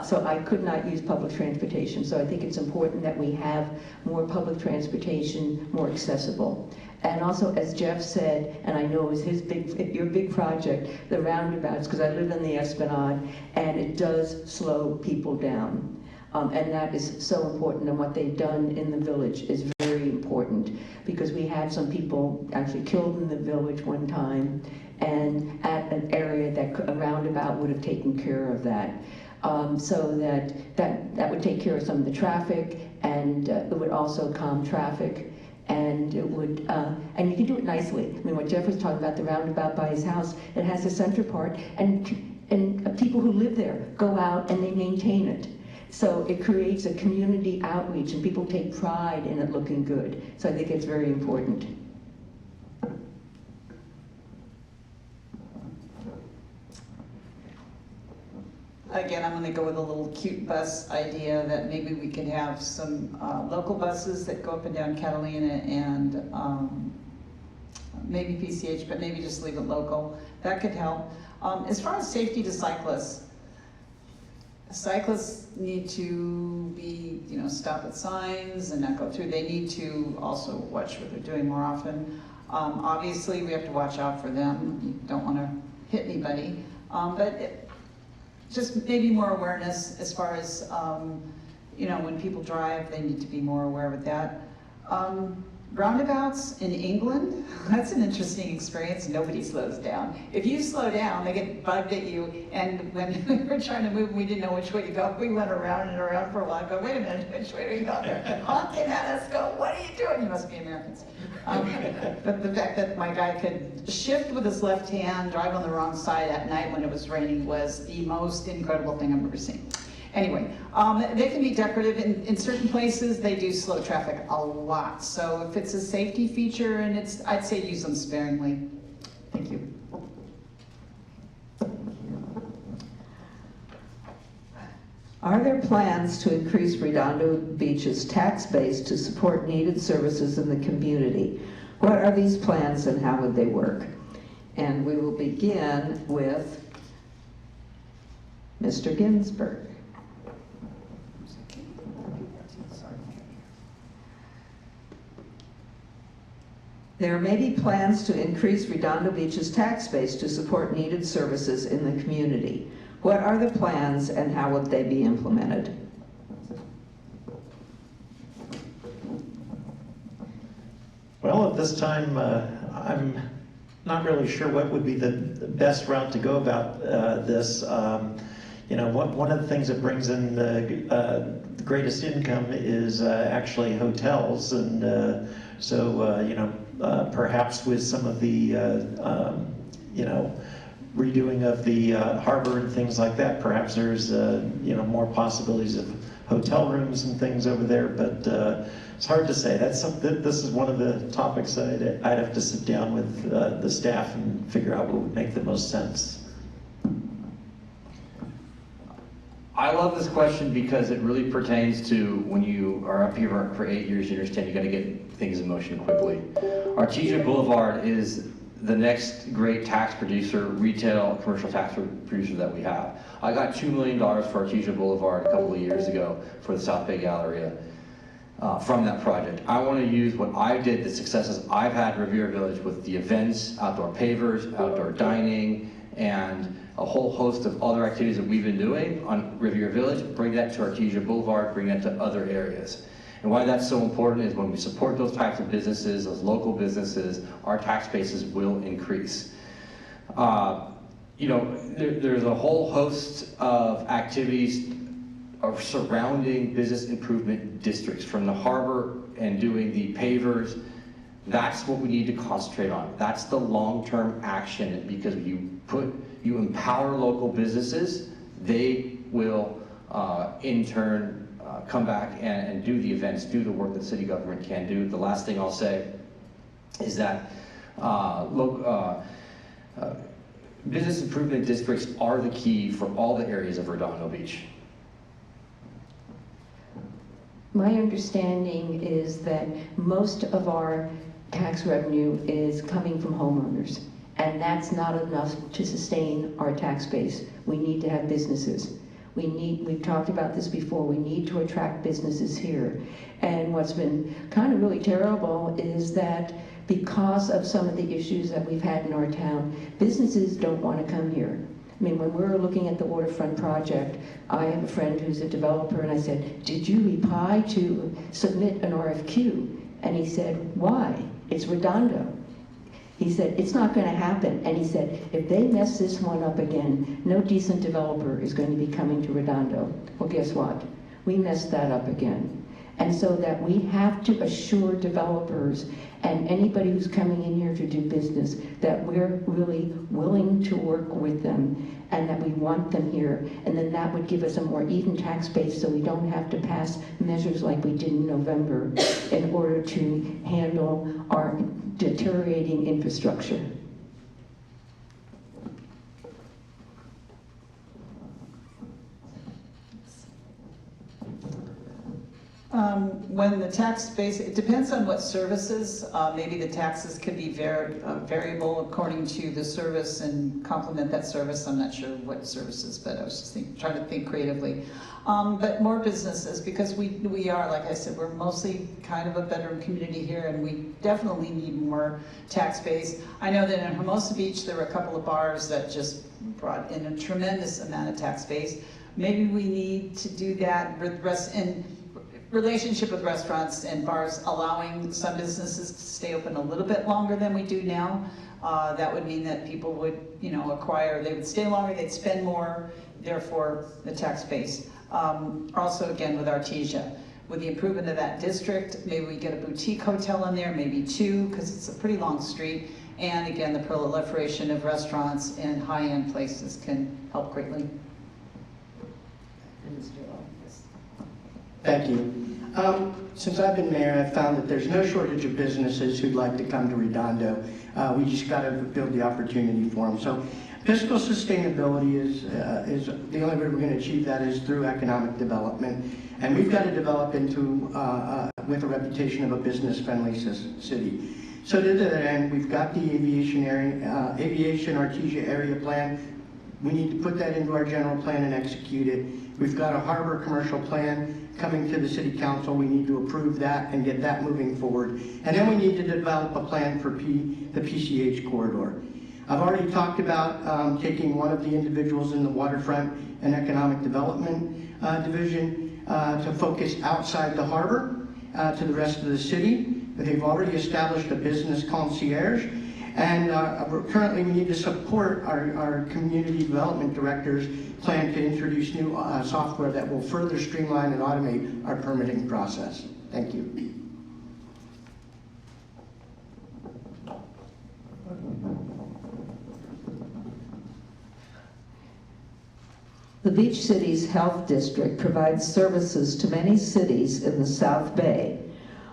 So I could not use public transportation. So I think it's important that we have more public transportation, more accessible. And also, as Jeff said, and I know it was your big project, the roundabouts, because I live in the Esplanade, and it does slow people down. And that is so important, and what they've done in the village is very important, because we had some people actually killed in the village one time, and at an area that a roundabout would have taken care of that. So that would take care of some of the traffic, and it would also calm traffic. And it would, and you can do it nicely. I mean, what Jeff was talking about, the roundabout by his house, it has a center part, and people who live there go out and they maintain it. So it creates a community outreach, and people take pride in it looking good. So I think it's very important. Again, I'm going to go with a little cute bus idea that maybe we could have some local buses that go up and down Catalina and maybe PCH, but maybe just leave it local. That could help. As far as safety to cyclists need to be, stop at signs and not go through. They need to also watch what they're doing more often. Obviously, we have to watch out for them. You don't want to hit anybody. Just maybe more awareness as far as, when people drive, they need to be more aware of that. Roundabouts in England, that's an interesting experience. Nobody slows down. If you slow down, they get bugged at you. And when we were trying to move, we didn't know which way to go. We went around and around for a while. Go, wait a minute, which way do we go? They're honking at us. Go, what are you doing? You must be Americans. But the fact that my guy could shift with his left hand, drive on the wrong side at night when it was raining was the most incredible thing I've ever seen. Anyway, they can be decorative. In certain places, they do slow traffic a lot. So if it's a safety feature, and I'd say use them sparingly. Thank you. Are there plans to increase Redondo Beach's tax base to support needed services in the community? What are these plans and how would they work? And we will begin with Mr. Ginsburg. There may be plans to increase Redondo Beach's tax base to support needed services in the community. What are the plans and how would they be implemented? Well, at this time, I'm not really sure what would be the best route to go about this. You know, one of the things that brings in the greatest income is actually hotels, and so you know, perhaps with some of the you know, redoing of the harbor and things like that, perhaps there's you know, more possibilities of hotel rooms and things over there, but it's hard to say. This is one of the topics that I'd have to sit down with the staff and figure out what would make the most sense. I love this question because it really pertains to when you are up here for 8 years, you understand you got to get things in motion quickly. Artesia Boulevard is the next great tax producer, retail, commercial tax producer that we have. I got $2 million for Artesia Boulevard a couple of years ago for the South Bay Galleria from that project. I want to use what I did, the successes I've had in Riviera Village with the events, outdoor pavers, outdoor dining, and a whole host of other activities that we've been doing on Riviera Village, bring that to Artesia Boulevard, bring that to other areas. And why that's so important is when we support those types of businesses, those local businesses, our tax bases will increase. You know, there's a whole host of activities surrounding business improvement districts, from the harbor and doing the pavers. That's what we need to concentrate on. That's the long-term action, because you empower local businesses, they will in turn come back and do the events, do the work that city government can do. The last thing I'll say is that business improvement districts are the key for all the areas of Redondo Beach. My understanding is that most of our tax revenue is coming from homeowners, and that's not enough to sustain our tax base. We need to have businesses. We've talked about this before, we need to attract businesses here. And what's been kind of really terrible is that because of some of the issues that we've had in our town, businesses don't want to come here. I mean, when we were looking at the waterfront project, I have a friend who's a developer, and I said, did you reply to submit an RFQ? And he said, why? It's Redondo. He said, it's not going to happen. And he said, if they mess this one up again, no decent developer is going to be coming to Redondo. Well, guess what? We messed that up again. And so that we have to assure developers and anybody who's coming in here to do business that we're really willing to work with them and that we want them here. And then that would give us a more even tax base, so we don't have to pass measures like we did in November in order to handle our deteriorating infrastructure. When the tax base, it depends on what services. Maybe the taxes could be variable according to the service and complement that service. I'm not sure what services, but I was just trying to think creatively. But more businesses, because we are, like I said, we're mostly kind of a bedroom community here, and we definitely need more tax base. I know that in Hermosa Beach, there were a couple of bars that just brought in a tremendous amount of tax base. Maybe we need to do that in relationship with restaurants and bars, allowing some businesses to stay open a little bit longer than we do now. That would mean that people would, they would stay longer, they'd spend more, therefore the tax base. Also, again, with Artesia, with the improvement of that district, maybe we get a boutique hotel in there, maybe two, because it's a pretty long street. And again, the proliferation of restaurants and high-end places can help greatly. Thank you. Since I've been mayor, I've found that there's no shortage of businesses who'd like to come to Redondo. We just got to build the opportunity for them. So fiscal sustainability is the only way we're going to achieve that is through economic development. And we've got to develop into, with a reputation of a business-friendly city. So to that end, we've got the aviation Artesia area plan We need to put that into our general plan and execute it. We've got a harbor commercial plan coming to the city council. We need to approve that and get that moving forward. And then we need to develop a plan for the PCH corridor. I've already talked about taking one of the individuals in the waterfront and economic development division to focus outside the harbor to the rest of the city. But they've already established a business concierge. And currently we need to support our community development director's plan to introduce new software that will further streamline and automate our permitting process. Thank you. The Beach Cities Health District provides services to many cities in the South Bay,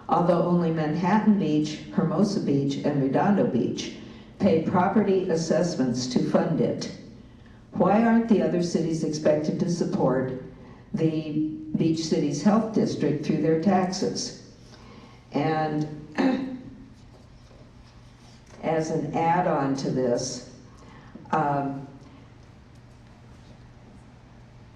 although only Manhattan Beach, Hermosa Beach, and Redondo Beach pay property assessments to fund it. Why aren't the other cities expected to support the Beach Cities Health District through their taxes? And as an add-on to this,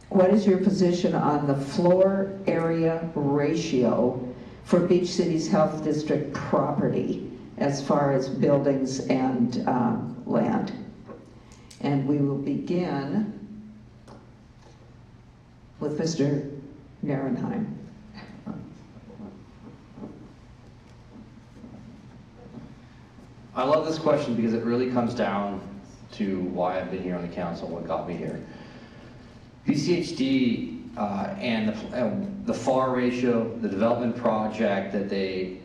what is your position on the floor area ratio for Beach Cities Health District property as far as buildings and land? And we will begin with Mr. Narenheim. I love this question because it really comes down to why I've been here on the council, what got me here. BCHD and the FAR ratio, the development project that they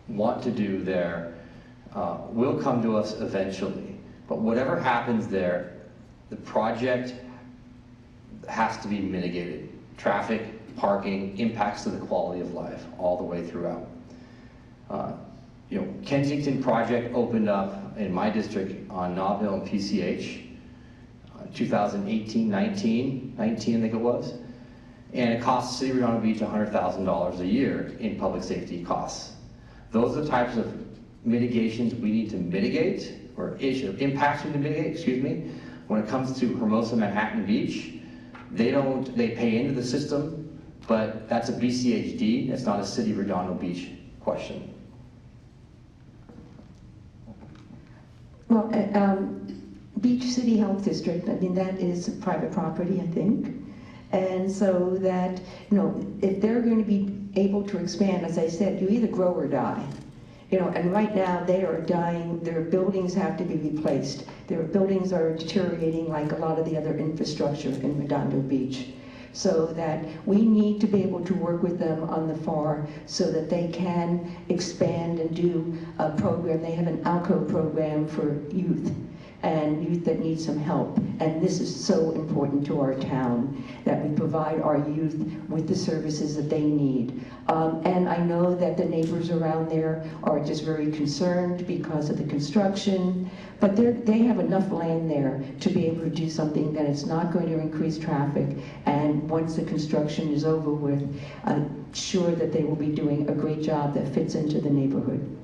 want to do there will come to us eventually. But whatever happens there, the project has to be mitigated. Traffic, parking, impacts to the quality of life all the way throughout. Kensington project opened up in my district on Nob Hill and PCH. 2018, 19 I think it was, and it cost the City of Redondo Beach $100,000 a year in public safety costs. Those are the types of mitigations we need to mitigate, or impacts we need to mitigate, excuse me. When it comes to Hermosa Manhattan Beach, they pay into the system, but that's a BCHD, it's not a City of Redondo Beach question. Well, Beach City Health District, I mean, that is private property, I think. And so that, if they're going to be able to expand, as I said, you either grow or die. And right now they are dying, their buildings have to be replaced. Their buildings are deteriorating like a lot of the other infrastructure in Redondo Beach. So that we need to be able to work with them on the FAR so that they can expand and do a program. They have an ALCO program for youth, and youth that need some help. And this is so important to our town, that we provide our youth with the services that they need. And I know that the neighbors around there are just very concerned because of the construction, but they have enough land there to be able to do something that is not going to increase traffic. And once the construction is over with, I'm sure that they will be doing a great job that fits into the neighborhood.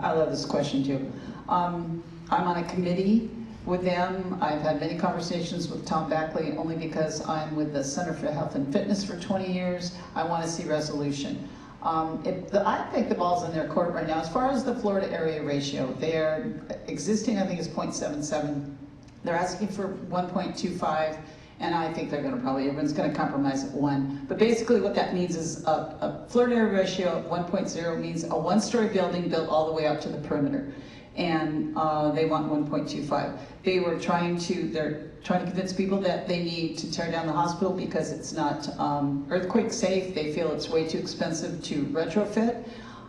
I love this question too. I'm on a committee with them. I've had many conversations with Tom Backley only because I'm with the Center for Health and Fitness for 20 years. I want to see resolution. I think the ball's in their court right now. As far as the Florida area ratio, their existing, I think, is 0.77. They're asking for 1.25. And I think they're everyone's going to compromise at 1. But basically what that means is a Florida area ratio of 1.0 means a one-story building built all the way up to the perimeter. And they want 1.25. They're trying to convince people that they need to tear down the hospital because it's not earthquake safe. They feel it's way too expensive to retrofit.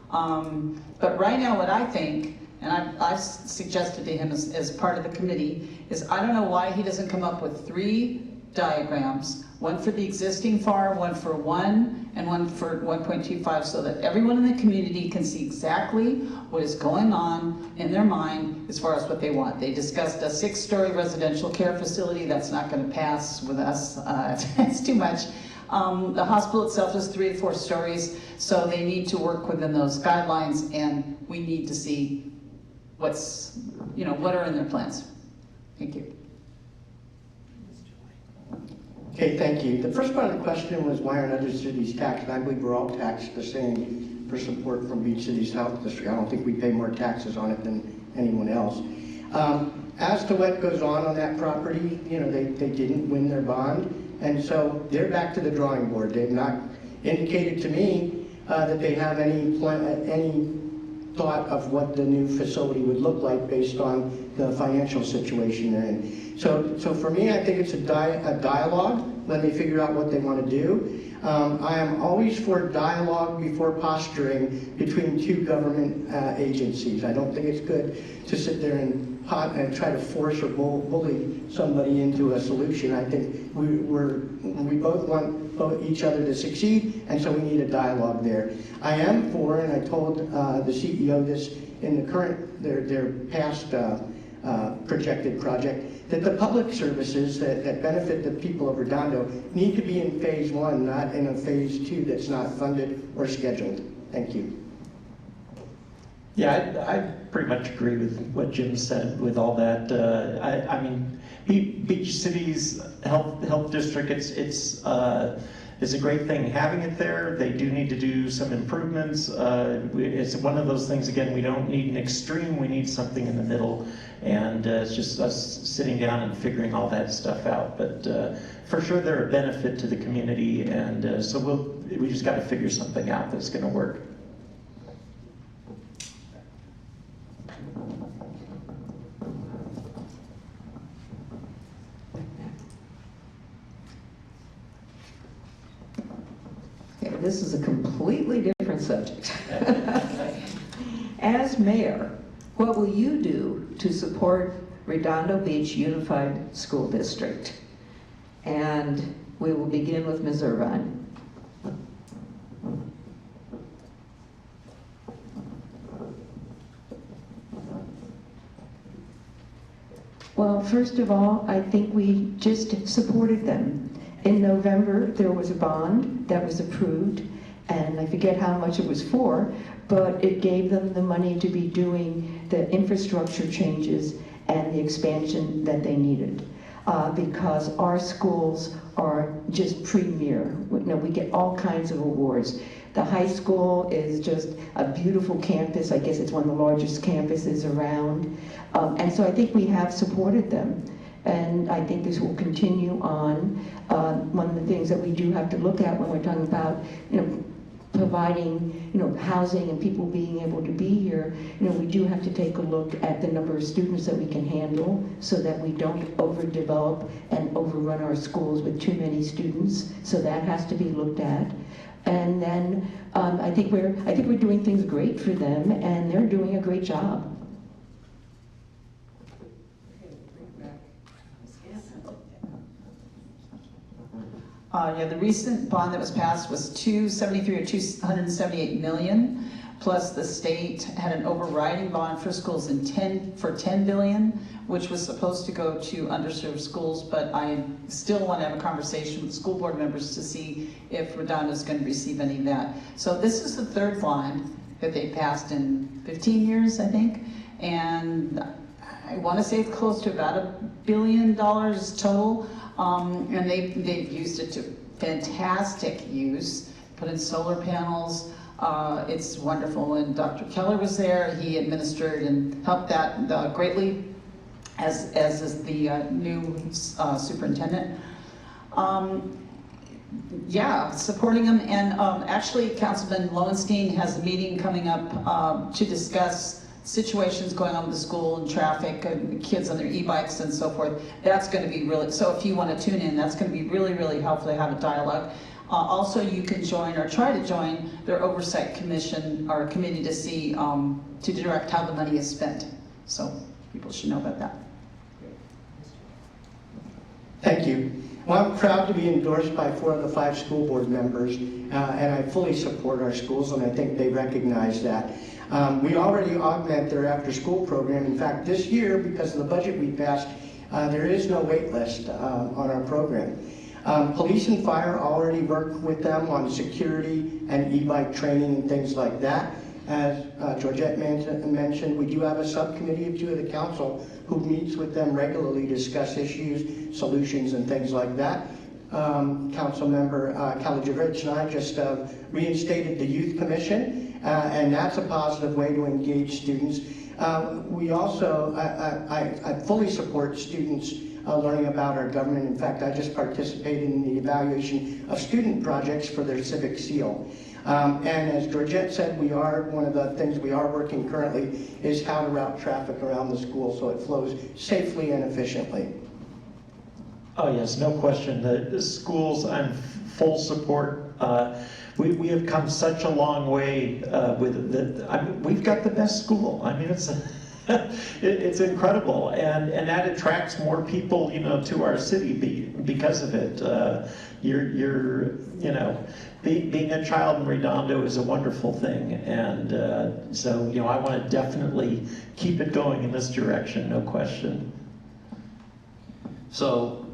But right now what I think, and I've suggested to him as part of the committee, is I don't know why he doesn't come up with 3 diagrams, one for the existing FAR, one for 1, and one for 1.25, so that everyone in the community can see exactly what is going on in their mind as far as what they want. They discussed a 6-story residential care facility. That's not going to pass with us. It's too much. The hospital itself is 3 to 4 stories, so they need to work within those guidelines, and we need to see what's, what are in their plans. Thank you. Okay, thank you. The first part of the question was why aren't other cities taxed? And I believe we're all taxed the same for support from Beach City's health district. I don't think we pay more taxes on it than anyone else. As to what goes on that property, they didn't win their bond, and so they're back to the drawing board. They've not indicated to me that they have any thought of what the new facility would look like based on the financial situation they're in. So for me, I think it's a dialogue. Let me figure out what they want to do. I am always for dialogue before posturing between two government agencies. I don't think it's good to sit there and try to force or bully somebody into a solution. I think we both want each other to succeed, and so we need a dialogue there. I am for, and I told the CEO this in the current, their past projected project, that the public services that benefit the people of Redondo need to be in phase 1, not in a phase 2 that's not funded or scheduled. Thank you. Yeah, I pretty much agree with what Jim said with all that. I mean, Beach City's health district, it's a great thing having it there. They do need to do some improvements. It's one of those things, again, we don't need an extreme, we need something in the middle. And it's just us sitting down and figuring all that stuff out. But for sure, they're a benefit to the community, and so we just got to figure something out that's going to work. Okay, this is a completely different subject. As mayor, what will you do to support Redondo Beach Unified School District? And we will begin with Ms. Irvine. Well, first of all, I think we just supported them. In November, there was a bond that was approved, and I forget how much it was for, but it gave them the money to be doing the infrastructure changes and the expansion that they needed. Because our schools are just premier. We get all kinds of awards. The high school is just a beautiful campus. I guess it's one of the largest campuses around. And so I think we have supported them. And I think this will continue on. One of the things that we do have to look at when we're talking about, providing, housing and people being able to be here, we do have to take a look at the number of students that we can handle so that we don't overdevelop and overrun our schools with too many students. So that has to be looked at. And then I think we're doing things great for them, and they're doing a great job. The recent bond that was passed was 273 or 278 million, plus the state had an overriding bond for schools for 10 billion, which was supposed to go to underserved schools, but I still want to have a conversation with school board members to see if Redondo is going to receive any of that. So this is the third bond that they passed in 15 years, I think, and I want to say it's close to about $1 billion total. And they've used it to fantastic use, put in solar panels. It's wonderful. And Dr. Keller was there. He administered and helped that greatly, as is the new superintendent. Yeah, supporting them. And actually, Councilman Lowenstein has a meeting coming up to discuss situations going on with the school and traffic and kids on their e-bikes and so forth. That's going to be really, so if you want to tune in, that's going to be really, really helpful to have a dialogue. Also, you can join or try to join their oversight commission or committee to see, to direct how the money is spent. So people should know about that. Thank you. Well, I'm proud to be endorsed by 4 of the 5 school board members, and I fully support our schools, and I think they recognize that. We already augment their after-school program. In fact, this year, because of the budget we passed, there is no wait list on our program. Police and fire already work with them on security and e-bike training and things like that. As Georgette mentioned, we do have a subcommittee of 2 of the council who meets with them regularly to discuss issues, solutions, and things like that. Councilmember Kalijevich and I just reinstated the Youth Commission, and that's a positive way to engage students. We also, I fully support students learning about our government. In fact, I just participated in the evaluation of student projects for their civic seal. And as Georgette said, one of the things we are working currently is how to route traffic around the school so it flows safely and efficiently. Oh, yes, no question. The schools, I'm full support. We have come such a long way we've got the best school. I mean, it's incredible, and that attracts more people, to our city because of it. Being a child in Redondo is a wonderful thing, and so I want to definitely keep it going in this direction, no question. So,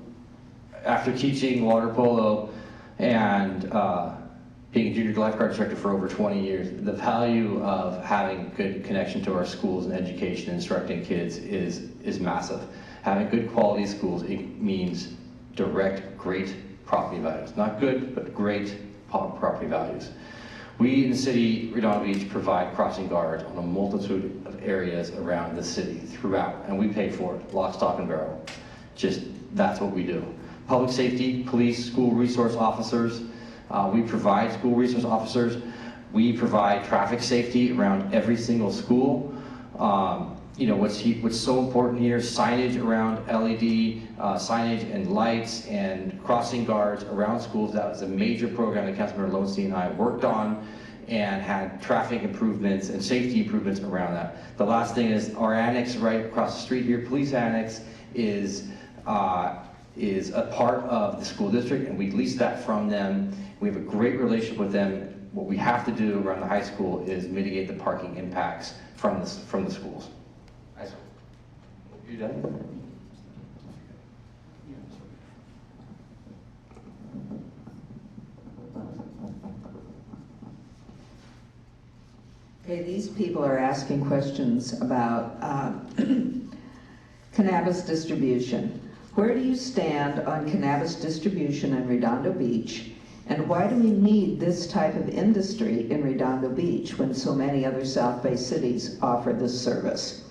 after teaching water polo and being a junior lifeguard instructor for over 20 years, the value of having good connection to our schools and education, instructing kids is massive. Having good quality schools, it means direct, great property values. Not good, but great property values. We in the city, Redondo Beach, provide crossing guards on a multitude of areas around the city throughout, and we pay for it, lock, stock, and barrel. That's what we do. Public safety, police, school resource officers. We provide school resource officers. We provide traffic safety around every single school. What's so important here, signage around LED, signage and lights and crossing guards around schools. That was a major program that Councilmember Lowenstein and I worked on and had traffic improvements and safety improvements around that. The last thing is our annex right across the street here, police annex, is a part of the school district, and we lease that from them. We have a great relationship with them. What we have to do around the high school is mitigate the parking impacts from the schools. You done? Okay, these people are asking questions about cannabis distribution. Where do you stand on cannabis distribution in Redondo Beach? And why do we need this type of industry in Redondo Beach when so many other South Bay cities offer this service?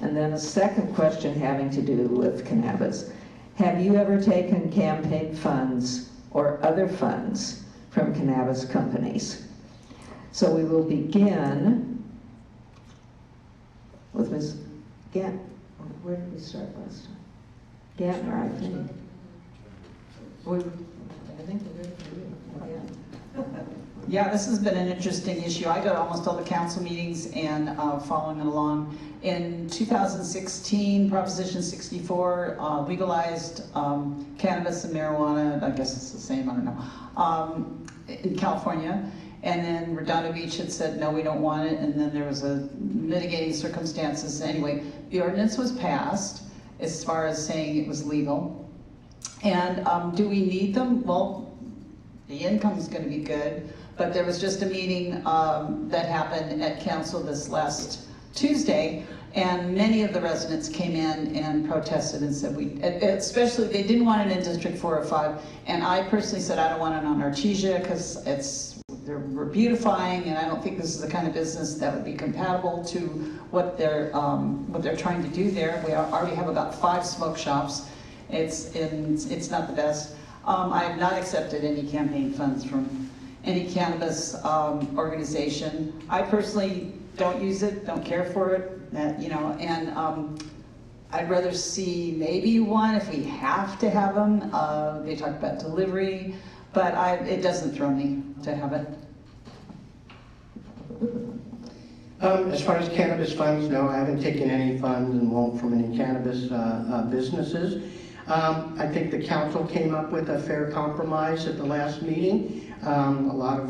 And then a second question having to do with cannabis. Have you ever taken campaign funds or other funds from cannabis companies? So we will begin with Ms. Gant. Where did we start last time? Gantner, I think. I think we're good for you. Yeah, this has been an interesting issue. I go to almost all the council meetings and following it along. In 2016, Proposition 64 legalized cannabis and marijuana, I guess it's the same, I don't know, in California. And then Redondo Beach had said, no, we don't want it. And then there was a mitigating circumstances. Anyway, the ordinance was passed as far as saying it was legal. And do we need them? Well, the income is going to be good. But there was just a meeting that happened at council this last Tuesday, and many of the residents came in and protested and said especially they didn't want it in District 4 or 5, and I personally said I don't want it on Artesia because we're beautifying, and I don't think this is the kind of business that would be compatible to what they're trying to do there. We already have about 5 smoke shops. It's not the best. I have not accepted any campaign funds from any cannabis organization. I personally don't use it, don't care for it, and I'd rather see maybe one if we have to have them. They talk about delivery, but it doesn't throw me to have it. As far as cannabis funds, no, I haven't taken any funds and won't from any cannabis businesses. I think the council came up with a fair compromise at the last meeting. A lot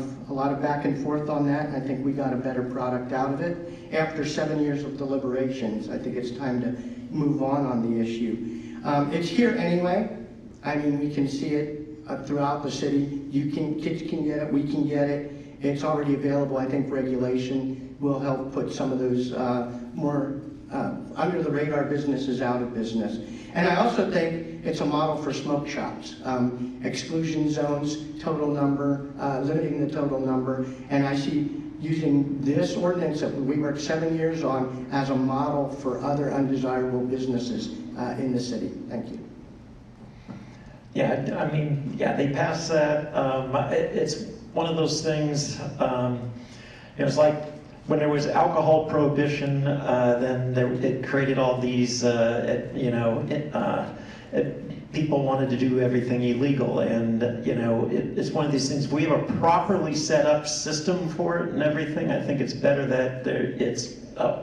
of back and forth on that, and I think we got a better product out of it. After 7 years of deliberations, I think it's time to move on the issue. It's here anyway. I mean, we can see it. throughout the city. Kids can get it, we can get it. It's already available. I think regulation will help put some of those more under the radar businesses out of business. And I also think it's a model for smoke shops. Exclusion zones, total number, limiting the total number. And I see using this ordinance that we worked 7 years on as a model for other undesirable businesses in the city. Thank you. Yeah, I mean, yeah, they passed that. It's one of those things, it was like when there was alcohol prohibition, then it created all these, people wanted to do everything illegal, and it's one of these things. We have a properly set up system for it and everything. I think it's better that it's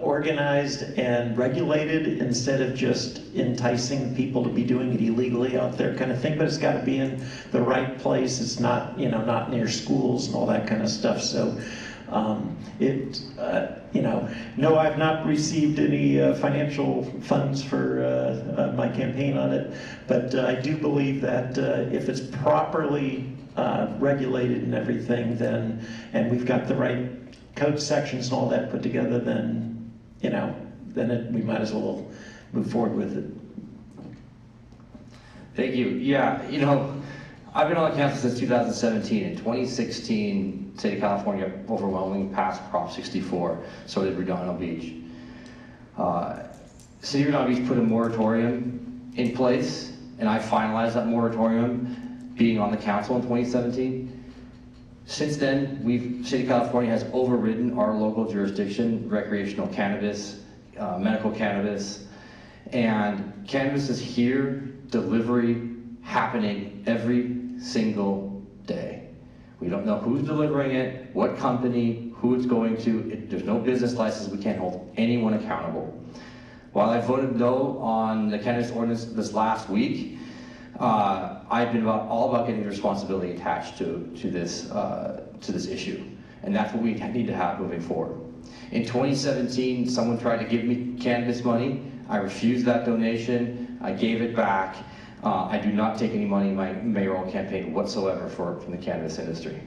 organized and regulated instead of just enticing people to be doing it illegally out there, kind of thing. But it's got to be in the right place. It's not not near schools and all that kind of stuff. So. No, I've not received any financial funds for my campaign on it, but I do believe that if it's properly regulated and everything, then, and we've got the right code sections and all that put together, then, we might as well move forward with it. Thank you. Yeah, I've been on the council since 2017. In 2016, State of California overwhelmingly passed Prop 64, so did Redondo Beach. City of Redondo Beach put a moratorium in place, and I finalized that moratorium being on the council in 2017. Since then, City of California has overridden our local jurisdiction, recreational cannabis, medical cannabis, and cannabis is here, delivery happening every single day. We don't know who's delivering it, what company, who it's going to. There's no business license. We can't hold anyone accountable. While I voted no on the cannabis ordinance this last week, I've been all about getting the responsibility attached to this issue, and that's what we need to have moving forward. In 2017, someone tried to give me cannabis money. I refused that donation. I gave it back. I do not take any money in my mayoral campaign whatsoever from the cannabis industry.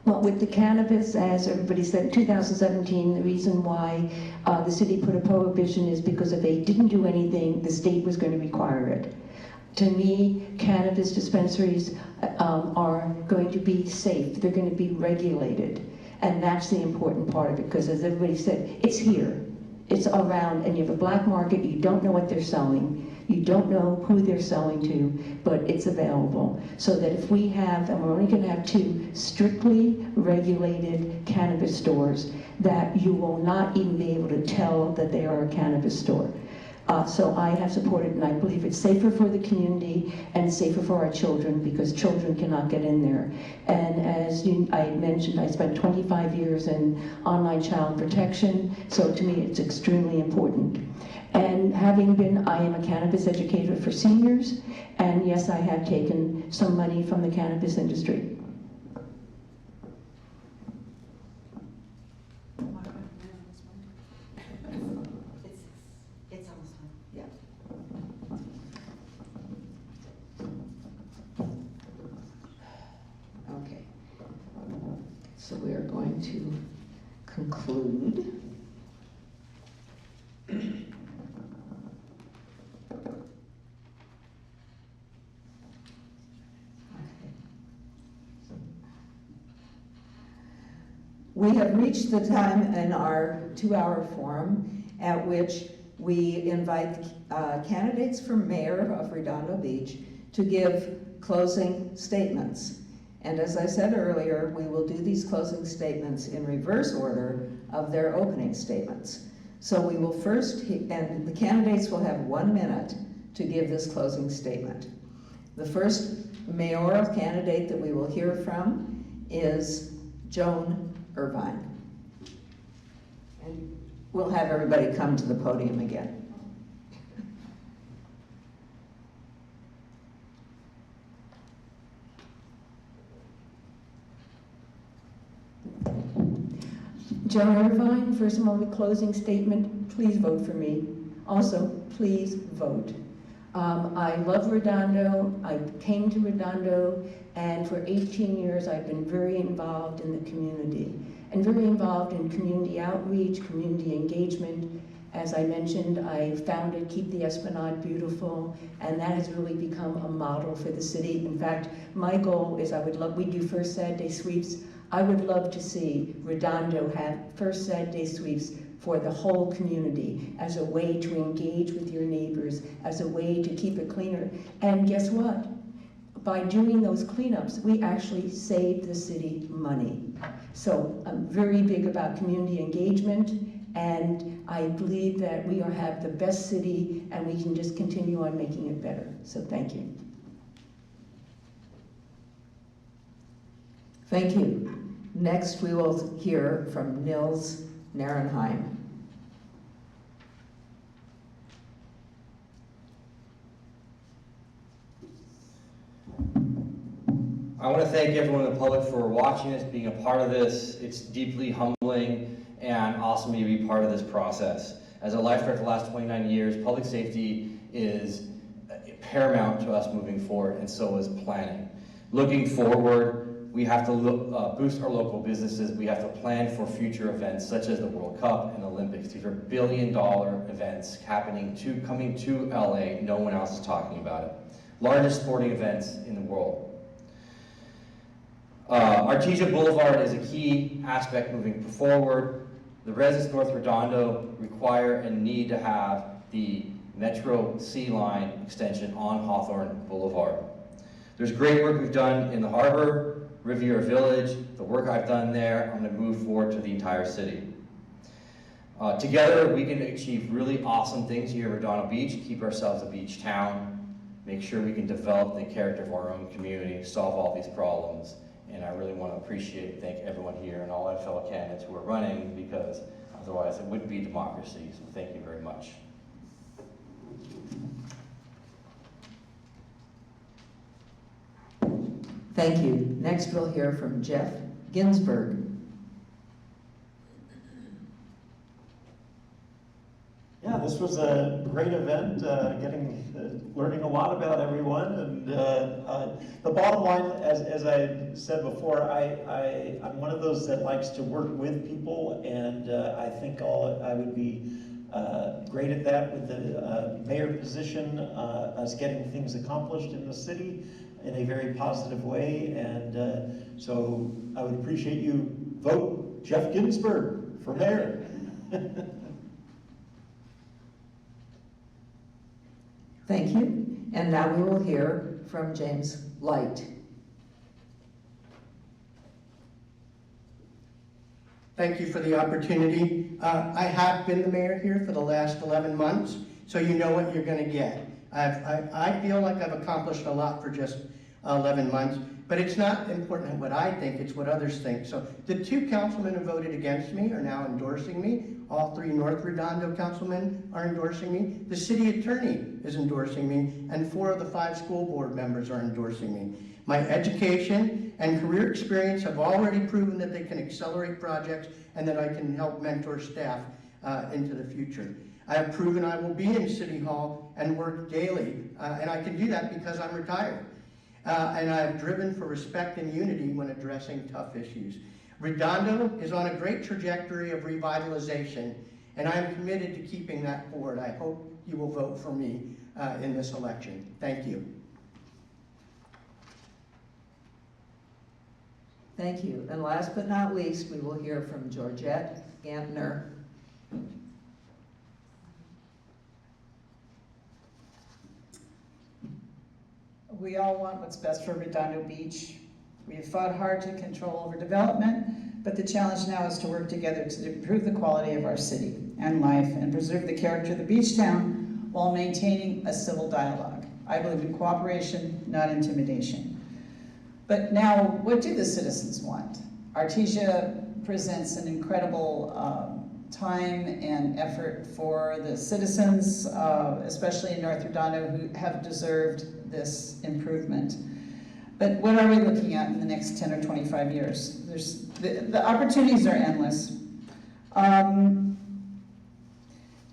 Well, with the cannabis, as everybody said, in 2017, the reason why the city put a prohibition is because if they didn't do anything, the state was going to require it. To me, cannabis dispensaries are going to be safe. They're going to be regulated. And that's the important part of it, because as everybody said, it's here. It's around, and you have a black market, you don't know what they're selling, you don't know who they're selling to, but it's available. So that if we have, and we're only going to have 2 strictly regulated cannabis stores, that you will not even be able to tell that they are a cannabis store. So I have supported, and I believe it's safer for the community and safer for our children, because children cannot get in there. And as I mentioned, I spent 25 years in online child protection, so to me it's extremely important. And I am a cannabis educator for seniors, and yes, I have taken some money from the cannabis industry. It's almost done. Yeah. Okay. So we are going to conclude. We have reached the time in our 2-hour forum at which we invite candidates for mayor of Redondo Beach to give closing statements. And as I said earlier, we will do these closing statements in reverse order of their opening statements. So we will first, and the candidates will have 1 minute to give this closing statement. The first mayoral candidate that we will hear from is Joan Irvine. And we'll have everybody come to the podium again. Joan Irvine, first of all, the closing statement, please vote for me. Also, please vote. I love Redondo. I came to Redondo, and for 18 years I've been very involved in the community and very involved in community outreach, community engagement. As I mentioned, I founded Keep the Esplanade Beautiful, and that has really become a model for the city. In fact, my goal is we do first Saturday sweeps. I would love to see Redondo have first Saturday sweeps for the whole community as a way to engage with your neighbors, as a way to keep it cleaner. And guess what? By doing those cleanups, we actually save the city money. So I'm very big about community engagement, and I believe that we have the best city, and we can just continue on making it better. So thank you. Thank you. Next, we will hear from Nils Narenheim. I want to thank everyone in the public for watching this, being a part of this. It's deeply humbling and awesome to be part of this process. As a lifeguard for the last 29 years, public safety is paramount to us moving forward, and so is planning. Looking forward, we have to boost our local businesses. We have to plan for future events such as the World Cup and Olympics. These are billion-dollar events coming to LA. No one else is talking about it. Largest sporting events in the world. Artesia Boulevard is a key aspect moving forward. The residents North Redondo require and need to have the Metro C line extension on Hawthorne Boulevard. There's great work we've done in the harbor, Riviera Village, the work I've done there. I'm going to move forward to the entire city. Together, we can achieve really awesome things here at Redondo Beach, keep ourselves a beach town, make sure we can develop the character of our own community, solve all these problems. And I really want to appreciate and thank everyone here and all our fellow candidates who are running, because otherwise it wouldn't be democracy. So thank you very much. Thank you. Next, we'll hear from Jeff Ginsburg. Yeah, this was a great event, learning a lot about everyone, and the bottom line, as I said before, I'm one of those that likes to work with people, and I think I would be great at that with the mayor position, us getting things accomplished in the city in a very positive way, and so I would appreciate you vote Jeff Ginsburg for mayor. Thank you. And now we will hear from James Light. Thank you for the opportunity. I have been the mayor here for the last 11 months, so you know what you're going to get. I feel like I've accomplished a lot for just 11 months, but it's not important what I think, it's what others think. So the 2 councilmen who voted against me are now endorsing me. All 3 North Redondo councilmen are endorsing me. The city attorney is endorsing me, and 4 of the 5 school board members are endorsing me. My education and career experience have already proven that they can accelerate projects and that I can help mentor staff into the future. I have proven I will be in City Hall and work daily, and I can do that because I'm retired. And I have driven for respect and unity when addressing tough issues. Redondo is on a great trajectory of revitalization, and I am committed to keeping that forward. I hope you will vote for me in this election. Thank you. Thank you. And last but not least, we will hear from Georgette Gantner. We all want what's best for Redondo Beach. We have fought hard to control overdevelopment, but the challenge now is to work together to improve the quality of our city and life and preserve the character of the beach town while maintaining a civil dialogue. I believe in cooperation, not intimidation. But now, what do the citizens want? Artesia presents an incredible time and effort for the citizens, especially in North Redondo, who have deserved this improvement. But what are we looking at in the next 10 or 25 years? The opportunities are endless.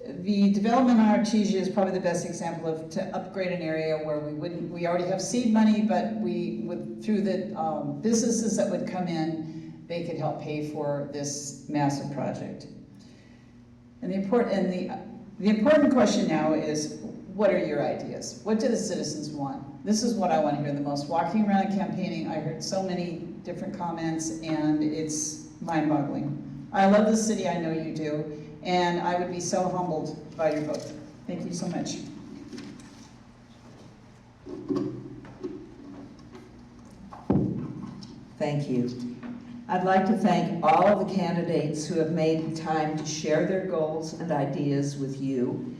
The development in Artesia is probably the best example of to upgrade an area where we already have seed money, but through the businesses that would come in, they could help pay for this massive project. And the important question now is, what are your ideas? What do the citizens want? This is what I want to hear the most. Walking around and campaigning, I heard so many different comments, and it's mind-boggling. I love the city, I know you do, and I would be so humbled by your vote. Thank you so much. Thank you. I'd like to thank all of the candidates who have made time to share their goals and ideas with you.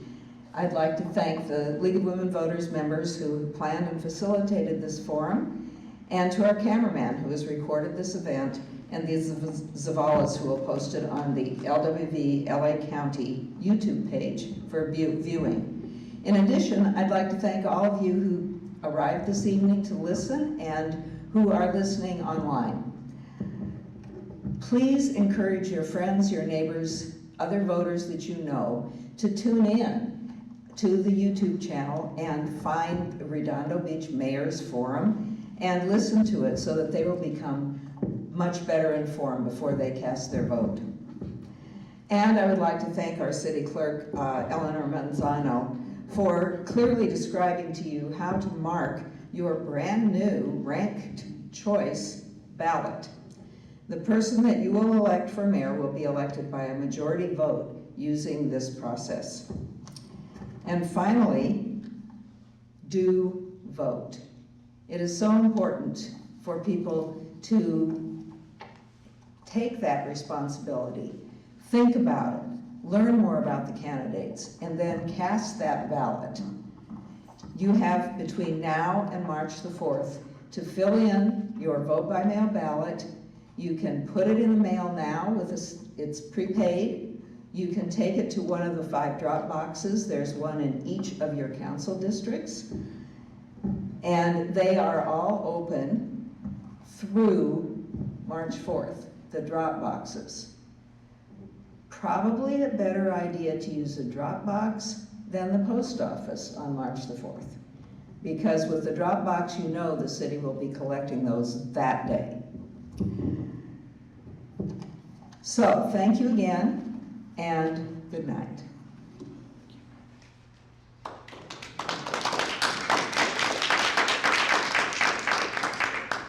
I'd like to thank the League of Women Voters members who planned and facilitated this forum, and to our cameraman who has recorded this event, and the Zavalas who will post it on the LWV LA County YouTube page for viewing. In addition, I'd like to thank all of you who arrived this evening to listen and who are listening online. Please encourage your friends, your neighbors, other voters that you know to tune in to the YouTube channel and find the Redondo Beach Mayor's Forum and listen to it so that they will become much better informed before they cast their vote. And I would like to thank our city clerk, Eleanor Manzano, for clearly describing to you how to mark your brand new ranked choice ballot. The person that you will elect for mayor will be elected by a majority vote using this process. And finally, do vote. It is so important for people to take that responsibility, think about it, learn more about the candidates, and then cast that ballot. You have between now and March the 4th to fill in your vote by mail ballot. You can put it in the mail now it's prepaid. You can take it to one of the 5 drop boxes. There's one in each of your council districts. And they are all open through March 4th, the drop boxes. Probably a better idea to use a drop box than the post office on March the 4th. Because with the drop box, you know the city will be collecting those that day. So, thank you again, and good night.